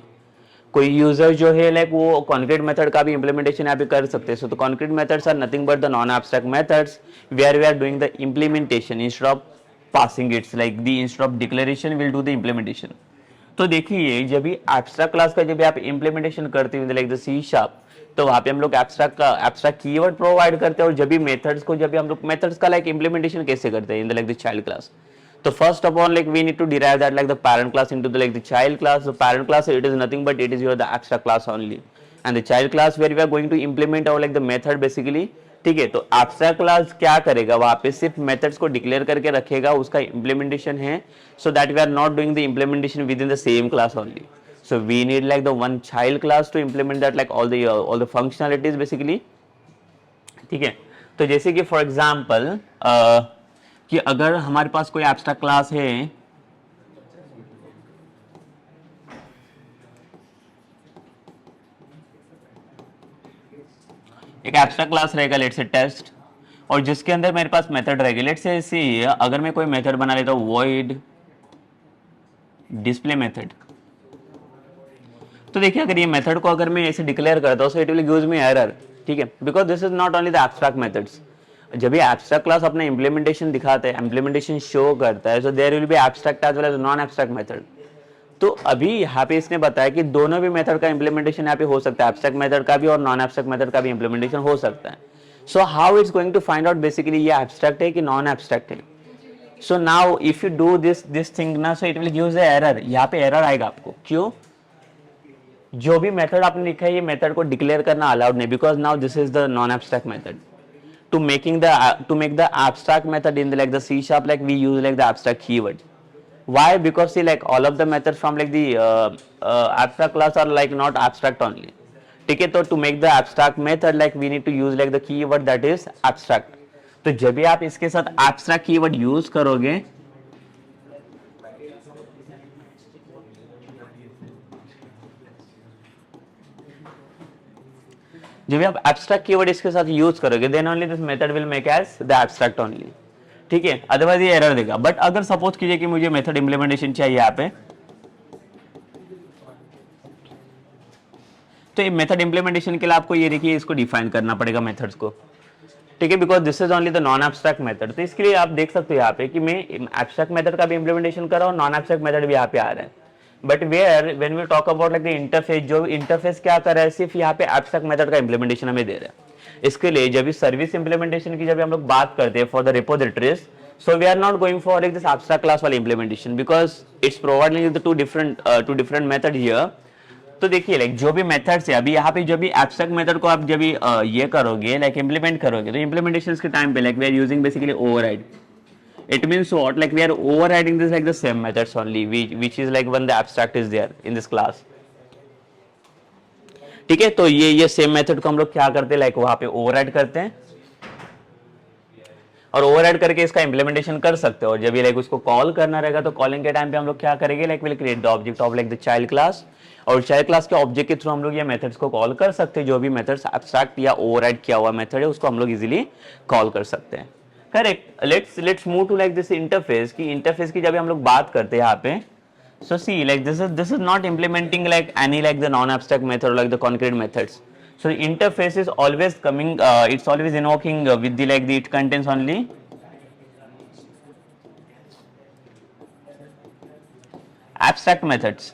कोई यूजर जो है लाइक वो कॉन्क्रीट मेथड का भी इंप्लीमेंटेशन यहाँ पे कर सकते हैं. तो concrete methods are nothing but the non abstract methods where we are doing the implementation instead of passing its, like the instead of declaration will do the implementation. तो देखिए जब भी एब्स्ट्रैक्ट क्लास का जब भी आप इंप्लीमेंटेशन करते हैं लाइक द सी शार्प, तो वहां पे हम लोग एब्स्ट्रैक्ट कीवर्ड प्रोवाइड करते हैं. और जब भी मेथड्स को जब भी हम लोग मेथड्स का लाइक इंप्लीमेंटेशन कैसे करते हैं इन the like the child class. So first of all, like we need to derive that like the parent class into the like the child class. The parent class, it is nothing but it is your the abstract class only, and the child class where we are going to implement our like the method basically. ठीक है. तो abstract class क्या करेगा, वहाँ पे सिर्फ methods को declare करके रखेगा, उसका implementation है, so that we are not doing the implementation within the same class only. So we need like the one child class to implement that like all the functionalities basically. ठीक है। तो जैसे कि फॉर एग्जांपल कि अगर हमारे पास कोई एब्स्ट्रैक्ट क्लास है, एक एब्स्ट्रैक्ट क्लास रहेगा लेट्स से टेस्ट, और जिसके अंदर मेरे पास मेथड रहेगी लेट्स से सी, अगर मैं कोई मेथड बना लेता हूँ वॉइड डिस्प्ले मेथड, तो देखिए अगर ये मेथड को अगर मैं ऐसे डिक्लेयर करता हूँ सो it will gives me error, ठीक है, because this is not only the abstract methods. जब ये एब्स्ट्रैक्ट क्लास अपना इंप्लीमेंटेशन दिखाते हैं, इंप्लीमेंटेशन शो करता है, so there will be abstract as well as non abstract method. तो अभी यहाँ पे इसने बताया कि दोनों भी मेथड का इंप्लीमेंटेशन यहाँ पे हो सकता है, एब्स्ट्रैक्ट मेथड का भी और नॉन एब्स्ट्रैक्ट मेथड का भी इंप्लीमेंटेशन हो सकता है। So how it's going to find out basically ये एब्स्ट्रैक्ट है कि नॉन एब्स्ट्रैक्ट है। So now if you do this thing ना, so it will gives the error, यहाँ पे एरर आएगा आपको। क्यों? जो भी मेथड आपने लिखा है ये मेथड को डिक्लेयर करना अलाउड नहीं, because now this is the non abstract method. To make the abstract method in the like the C sharp, like we use like the abstract keyword. Why? Because see like all of the methods from like the abstract class are like not abstract only. ठीक है, तो to make the abstract method like we need to use like the keyword that is abstract. तो जब भी आप इसके साथ abstract keyword यूज करोगे, जब भी आप एब्स्ट्रैक्ट कीवर्ड इसके साथ यूज करोगे then only this method will make as the abstract only, ठीक है, अदरवाइज ये एरर देगा। बट अगर सपोज कीजिए कि मुझे मेथड इंप्लीमेंटेशन चाहिए यहाँ पे, तो ये मेथड इंप्लीमेंटेशन के लिए आपको ये देखिए इसको डिफाइन करना पड़ेगा मेथड्स को, ठीक है, because this is only the non abstract method. तो इसके लिए आप देख सकते हो यहाँ पे कि मैं एब्स्ट्रैक्ट मेथड का भी इंप्लीमेंटेशन कर रहा हूँ, नॉन एब्स्ट्रैक्ट मेथड भी यहाँ पे आ रहा है। But where when we talk about like the interface, जो इंटरफेस क्या कर रहा है, सिर्फ यहाँ पे एब्स्ट्रैक्ट मेथड का इंप्लीमेंटेशन हमें दे रहा है। इसके लिए जब सर्विस इंप्लीमेंटेशन की जब हम लोग बात करते हैं for the repositories, so we are not going for like this abstract class वाला implementation, because it's providing the two different method here. तो देखिए लाइक जो भी मेथड्स है अभी यहाँ पे, जो भी एब्स्ट्रैक्ट मेथड को आप जब भी ये करोगे लाइक इंप्लीमेंट करोगे, तो इंप्लीमेंटेशन के टाइम पे like we are using basically override. It means what? Like we are overriding this like the same methods only, which is like when the abstract is there in this class. ठीक है, तो ये सेम मेथड को हम लोग क्या करते हैं, लाइक वहां पे ओवरराइड करते हैं और ओवरराइड करके इसका इंप्लीमेंटेशन कर सकते हो। और जब ये लाइक उसको कॉल करना रहेगा तो कॉलिंग के टाइम पे हम लोग क्या करेंगे, like will create the object of like the child class, और चाइल्ड क्लास के ऑब्जेक्ट के थ्रू हम लोग ये मेथड्स को कॉल कर सकते हैं। जो भी मेथड्स एब्स्ट्रैक्ट या ओवरराइड किया हुआ मेथड है उसको हम लोग इजीली कॉल कर सकते हैं। Correct. Let's move to like this interface की। इंटरफेस की जब हम लोग बात करते हैं यहाँ पे, so see like this is not implementing like any like the non abstract method or like the concrete methods. So the interface is always coming, it's always invoking with the like the it contains only abstract methods.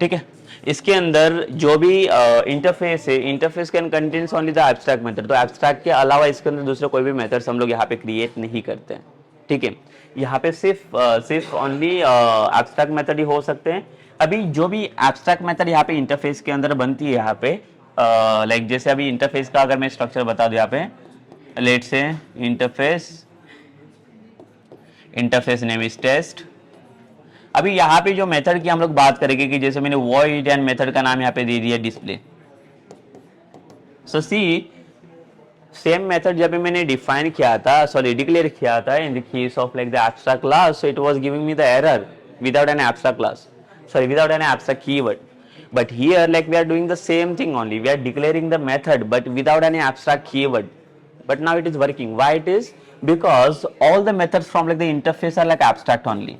ठीक है, इसके अंदर जो भी इंटरफेस है, interface can contains only the abstract method. तो एब्स्ट्रैक्ट के अलावा इसके अंदर दूसरे कोई भी मेथड्स हम लोग यहाँ पे क्रिएट नहीं करते हैं, ठीक है। यहाँ पे सिर्फ ओनली एब्स्ट्रैक्ट मेथड ही हो सकते हैं। अभी जो भी एब्स्ट्रैक्ट मेथड यहाँ पे इंटरफेस के अंदर बनती है यहाँ पे, लाइक जैसे अभी इंटरफेस का अगर मैं स्ट्रक्चर बता दूं यहाँ पे, let's say interface name is test. अभी यहाँ पे जो मेथड की हम लोग बात करेंगे कि जैसे मैंने वॉइड एंड मेथड का नाम यहाँ पे दे दिया डिस्प्ले। सो सी सेम मेथड जब मैंने डिफाइन किया था, सॉरी डिक्लेयर किया था in the case of like the abstract class, so it was giving me the error without an abstract class, sorry without an abstract keyword. But here like we are doing the same thing only, we are declaring the method but without any abstract keyword, but now it is working. Why it is? Because all the methods from like the interface are like abstract only.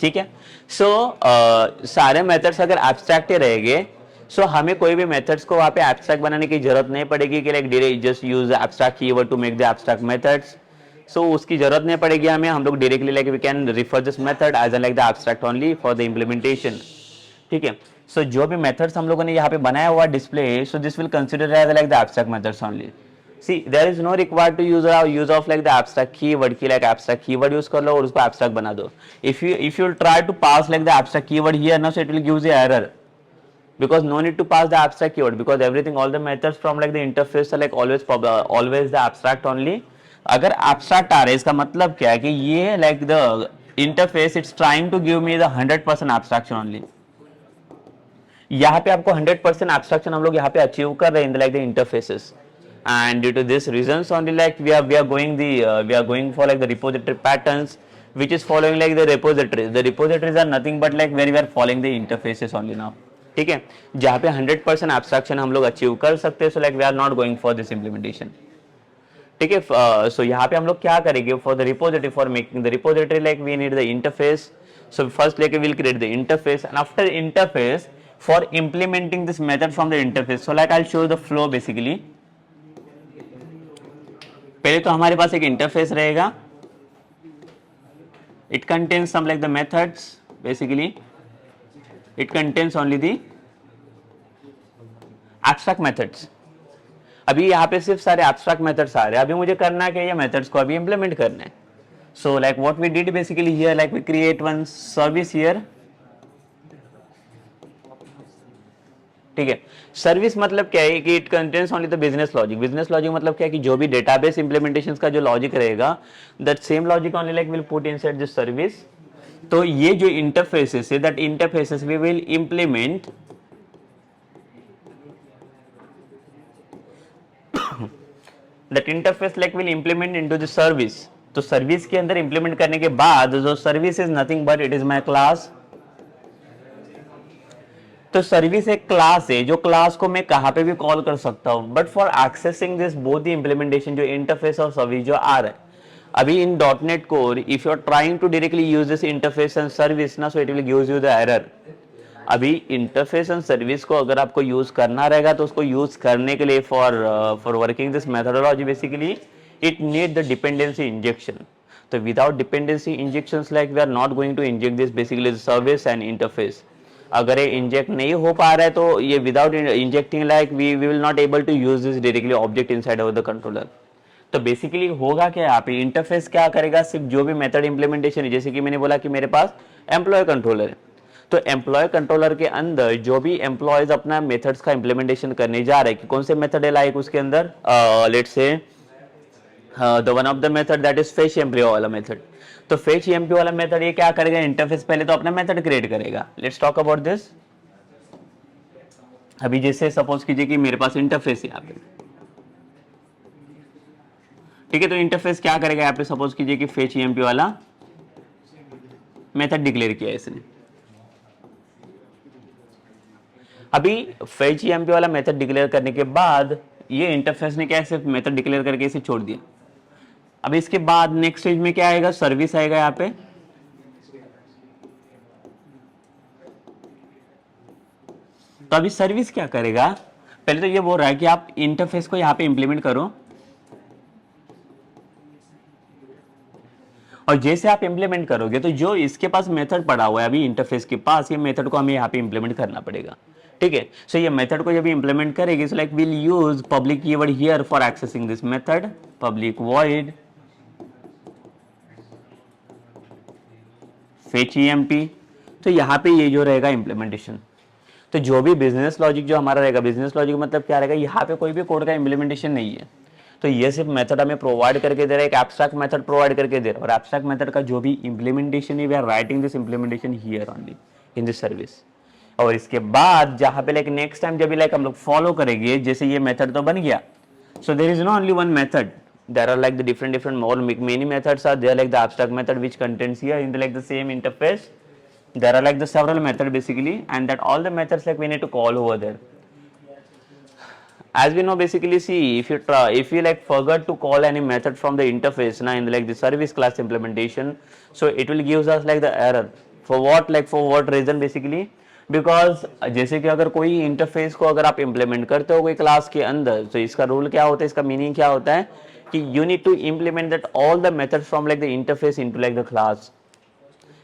ठीक है, सो सारे मेथड्स अगर एब्स्ट्रैक्ट ही रहेंगे, सो हमें कोई भी मेथड्स को वहाँ पे एब्स्ट्रैक्ट बनाने की जरूरत नहीं पड़ेगी कि like just use abstract keyword to make the abstract methods. So उसकी जरूरत नहीं पड़ेगी हमें, हम लोग directly like we can refer this method as an like the abstract only for the implementation, ठीक है। सो जो भी मेथड्स हम लोगों ने यहाँ पे बनाया हुआ display, so this will consider as like the abstract methods only. See, there is no required to use of like the abstract keyword की like abstract keyword use कर लो और उसको abstract बना दो. If you try to pass like the abstract keyword here, now so it will give you error because no need to pass the abstract keyword because everything all the methods from like the interface are like always the abstract only. अगर abstract आ रहा है इसका मतलब क्या है कि ये like the interface it's trying to give me the 100% abstraction only. यहाँ पे आपको 100% एब्स्ट्रैक्शन हम लोग यहाँ पे अचीव कर रहे हैं in like the interfaces, and due to this reasons only like we are going for like the repository patterns which is following like the repositories are nothing but like where we are following the interfaces only now. ठीक है, जहाँ पे 100% एब्स्ट्रैक्शन हम लोग अचीव कर सकते हैं, so like we are not going for this implementation. ठीक है, सो यहाँ पे हम लोग क्या करेंगे for the repository, for making the repository like we need the interface. So first लेके will create the interface and after interface for implementing this method from the interface. So like I will show the flow. Basically पहले तो हमारे पास एक इंटरफेस रहेगा. It contains some like the methods. Basically it contains only the abstract methods. अभी यहाँ पे सिर्फ सारे एब्स्ट्रैक्ट मेथड्स आ रहे हैं. अभी मुझे करना है कि ये मेथड्स को अभी इंप्लीमेंट करना है. So like what we did basically here, like we create one service here. ठीक है, सर्विस मतलब क्या है कि it contains only the business logic. Business logic मतलब क्या है कि जो भी डेटाबेस इंप्लीमेंटेशंस का जो लॉजिक रहेगा, that same logic only like will put inside this service. तो ये जो इंटरफेसेस है, that interfaces we will implement that interface like will implement into the service. तो सर्विस के अंदर इंप्लीमेंट करने के बाद जो service is nothing but it is my class. तो सर्विस एक क्लास है, जो क्लास को मैं कहां पे भी कॉल कर सकता हूं. But for accessing this both the implementation, जो इंटरफेस और सर्विस जो आ रहा है अभी in .NET core, if you are trying to directly use this interface and service ना, so it will gives you the error. अभी इंटरफेस एंड सर्विस को अगर आपको यूज करना रहेगा तो उसको यूज करने के लिए for working this methodology basically it need the dependency injection. तो without dependency injections like we are not going to inject this basically service and interface. अगर ये इंजेक्ट नहीं हो पा रहा है तो ये without injecting like we will not able to use this directly object inside of the controller. तो बेसिकली होगा क्या, यहाँ पे इंटरफेस क्या करेगा, सिर्फ जो भी मेथड इंप्लीमेंटेशन है, जैसे कि मैंने बोला कि मेरे पास एम्प्लॉय कंट्रोलर है, तो एम्प्लॉय कंट्रोलर के अंदर जो भी एम्प्लॉयज अपना मेथड्स का इंप्लीमेंटेशन करने जा रहे हैं कि कौन से मेथड है, लाइक उसके अंदर let's say the one of the method that is fetch employ वाला मेथड. तो फेच एम्प्लॉय वाला मेथड ये क्या करेगा, इंटरफेस पहले तो अपना मेथड क्रिएट करेगा. Let's talk about this. अभी जैसे सपोज कीजिए कि मेरे पास इंटरफेस है यहाँ पे. ठीक है, तो इंटरफेस क्या करेगा यहाँ पे, सपोज कीजिए कि फेच एम्प्लॉय वाला मेथड डिक्लेयर किया है इसने. अभी फेच एम्प्लॉय वाला मेथड डिक्लेयर करने के बाद ये इंटरफेस ने क्या सिर्फ मेथड डिक्लेयर करके इसे छोड़ दिया. अब इसके बाद नेक्स्ट स्टेज में क्या आएगा, सर्विस आएगा यहाँ पे. तो अभी सर्विस क्या करेगा, पहले तो ये बोल रहा है कि आप इंटरफेस को यहाँ पे इंप्लीमेंट करो, और जैसे आप इंप्लीमेंट करोगे तो जो इसके पास मेथड पड़ा हुआ है अभी इंटरफेस के पास, ये मेथड को हमें यहाँ पे इंप्लीमेंट करना पड़ेगा. ठीक है, सो ये मेथड को जब इंप्लीमेंट करेगी, so like will use public keyword here for accessing this method, public void fetch EMP. तो यहाँ पे ये जो रहेगा इंप्लीमेंटेशन. तो जो भी बिजनेस लॉजिक जो हमारा रहेगा, बिजनेस लॉजिक मतलब क्या रहेगा, यहाँ पे कोई भी कोड का इंप्लीमेंटेशन नहीं है. तो ये सिर्फ मेथड हमें प्रोवाइड करके दे रहा है, एक एब्स्ट्रैक्ट मेथड प्रोवाइड करके दे रहा है, और एब्स्ट्रैक्ट मेथड का जो भी इंप्लीमेंटेशन है we are writing this implementation here only in this service. और इसके बाद जहाँ पे लाइक नेक्स्ट टाइम जब भी लाइक हम लोग फॉलो करेंगे, जैसे ये मेथड तो बन गया, so there is no only one method, there are like the different more many methods are there, like the abstract method which contains here in the like the same interface. There are like the several methods basically, and that all the methods like we need to call over there. As we know basically, see if you like forgot to call any method from the interface now in the, like the service class implementation, so it will gives us like the error. For what, like for what reason basically, because जैसे कि अगर कोई इंटरफेस को अगर आप इंप्लीमेंट करते हो कोई क्लास के अंदर, तो इसका रूल क्या होता है, इसका मीनिंग क्या होता है कि you need to implement that all the methods from like the interface into like the class.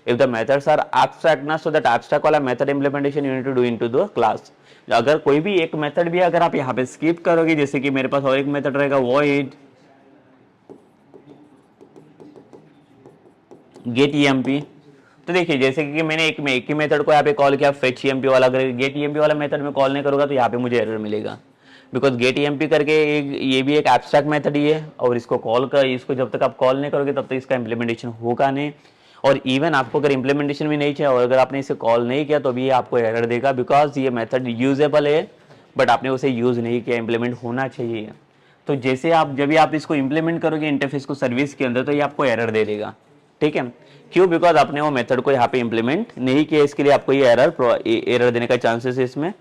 If the methods are abstract ना, so that abstract वाला method implementation you need to do into the class. अगर कोई भी एक मेथड भी अगर आप यहाँ पे स्किप करोगे, जैसे कि मेरे पास और एक मेथड रहेगा void get EMP. तो देखिए जैसे कि मैंने एक ही मेथड को यहाँ पे कॉल किया fetch EMP वाला, अगर get EMP वाला मेथड में कॉल नहीं करूंगा तो यहाँ पे मुझे एरर मिलेगा, बिकॉज गेट EMP करके ये भी एक एब्स्ट्रैक्ट मेथड ही है, और इसको जब तक आप कॉल नहीं करोगे तब तक इसका इंप्लीमेंटेशन होगा नहीं. और इवन आपको अगर इम्प्लीमेंटेशन भी नहीं चाहिए और अगर आपने इसे कॉल नहीं किया तो भी ये आपको एरर देगा, बिकॉज ये मेथड यूजेबल है बट आपने उसे यूज़ नहीं किया, इम्प्लीमेंट होना चाहिए। तो जैसे आप जब भी आप इसको इम्प्लीमेंट करोगे इंटरफेस को सर्विस के अंदर, तो ये आपको एरर दे देगा, ठीक है। क्यों? बिकॉज आपने वो मेथड को यहाँ पे इम्प्लीमेंट नहीं किया, इसके लिए आपको ये एरर देने का चांसेस है इसमें।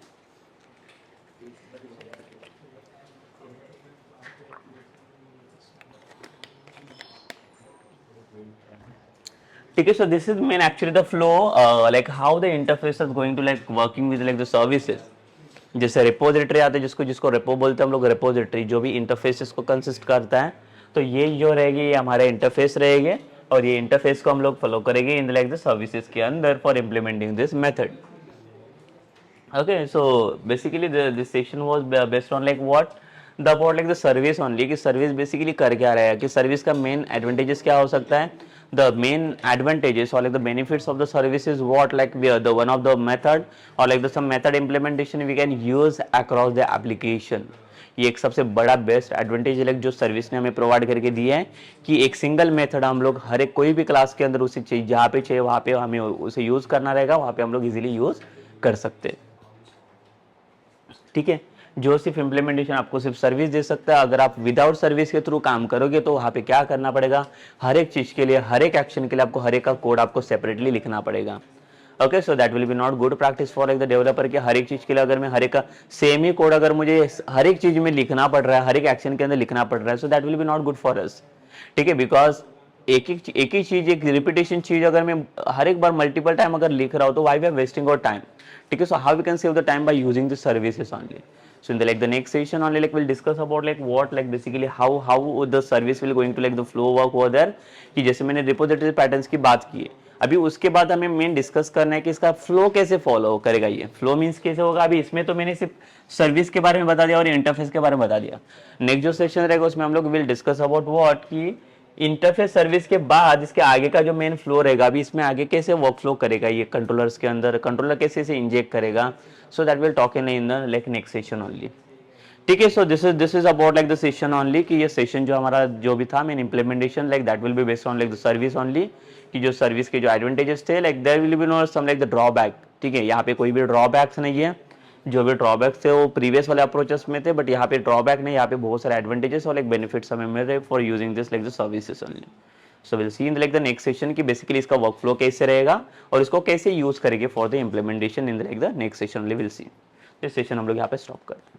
ठीक है, so this is main actually the flow, like how the interface is going to like working with like the services। जैसे रिपोजिटरी आते हैं, जिसको जिसको रेपो बोलते हैं हम लोग, रिपोजिटरी जो भी इंटरफेसेस को कंसिस्ट करता है, तो ये जो रहेगी ये हमारे इंटरफेस रहेंगे और ये इंटरफेस को हम लोग फॉलो करेंगे इन लाइक द सर्विसेज के अंदर for implementing this method. Okay, so basically this session was based on like what the about like the service only, कि सर्विस बेसिकली कर क्या रहा है, कि सर्विस का मेन एडवांटेजेस क्या हो सकता है, the main advantages or like the benefits of the service is what, like we are the one of the method or like the some method implementation we can use across the application। ये एक सबसे बड़ा बेस्ट एडवांटेज लाइक जो सर्विस ने हमें प्रोवाइड करके दिया है कि एक सिंगल मेथड हम लोग हर एक कोई भी क्लास के अंदर उसे चाहिए, जहाँ पे चाहिए वहाँ पे हमें उसे यूज करना रहेगा, वहाँ पे हम लोग इजीली यूज कर सकते हैं, ठीक है। जो सिर्फ इम्प्लीमेंटेशन आपको सिर्फ सर्विस दे सकता है, अगर आप विदाउट सर्विस के थ्रू काम करोगे तो वहाँ पे क्या करना पड़ेगा, हर एक चीज के लिए, हर एक एक्शन के लिए आपको हर एक का कोड आपको सेपरेटली लिखना पड़ेगा। Okay, so that will B not good practice for like the developer के हर एक चीज के लिए अगर मैं हर एक का सेम ही कोड अगर मुझे हर एक चीज में लिखना पड़ रहा है, हर एक एक्शन के अंदर लिखना पड़ रहा है, so that will B not good for us, ठीक है। बिकॉज एक ही चीज, एक रिपीटेशन चीज अगर मैं हर एक बार मल्टीपल टाइम अगर लिख रहा हूँ तो why we are wasting our time, ठीक है। So how we can save the time by using the services only. So in the like the next session only like we'll discuss about like what like basically how the service will going to like the flow work over there, कि जैसे मैंने रिपोजिटरी पैटर्न्स की बात की है, अभी उसके बाद हमें मेन डिस्कस करना है कि इसका फ्लो कैसे फॉलो करेगा, ये फ्लो मींस कैसे होगा। अभी इसमें तो मैंने सिर्फ सर्विस के बारे में बता दिया और इंटरफेस के बारे में बता दिया। नेक्स्ट जो सेशन रहेगा उसमें हम लोग विल डिस्कस अबाउट व्हाट की इंटरफेस सर्विस के बाद इसके आगे का जो मेन फ्लो रहेगा, अभी इसमें आगे कैसे वर्क फ्लो करेगा ये कंट्रोलर्स के अंदर, कंट्रोलर कैसे इसे इंजेक्ट करेगा, so that will talk in the like next session only, ठीक है। So this is about like the session only, कि ये सेशन जो हमारा जो भी था main implementation like that will be based on like the service only, कि जो सर्विस के जो एडवांटेजेस थे like there will be no some like the drawback, ठीक है। यहाँ पे कोई भी ड्रॉबैक्स नहीं है, जो भी ड्रॉबैक्स थे वो प्रीवियस वाले अप्रोचेस में थे, बट यहाँ पे ड्रॉबैक नहीं, यहाँ पे बहुत सारे एडवांटेजेस और लाइक बेनिफिट्स हमें मिल रहे for using this like the services only. So will see in like the next session कि बेसिकली इसका वर्क फ्लो कैसे रहेगा और इसको कैसे यूज करेंगे for the implementation in like the next session only, will see. इस सेशन हम लोग यहाँ पे स्टॉप करते हैं।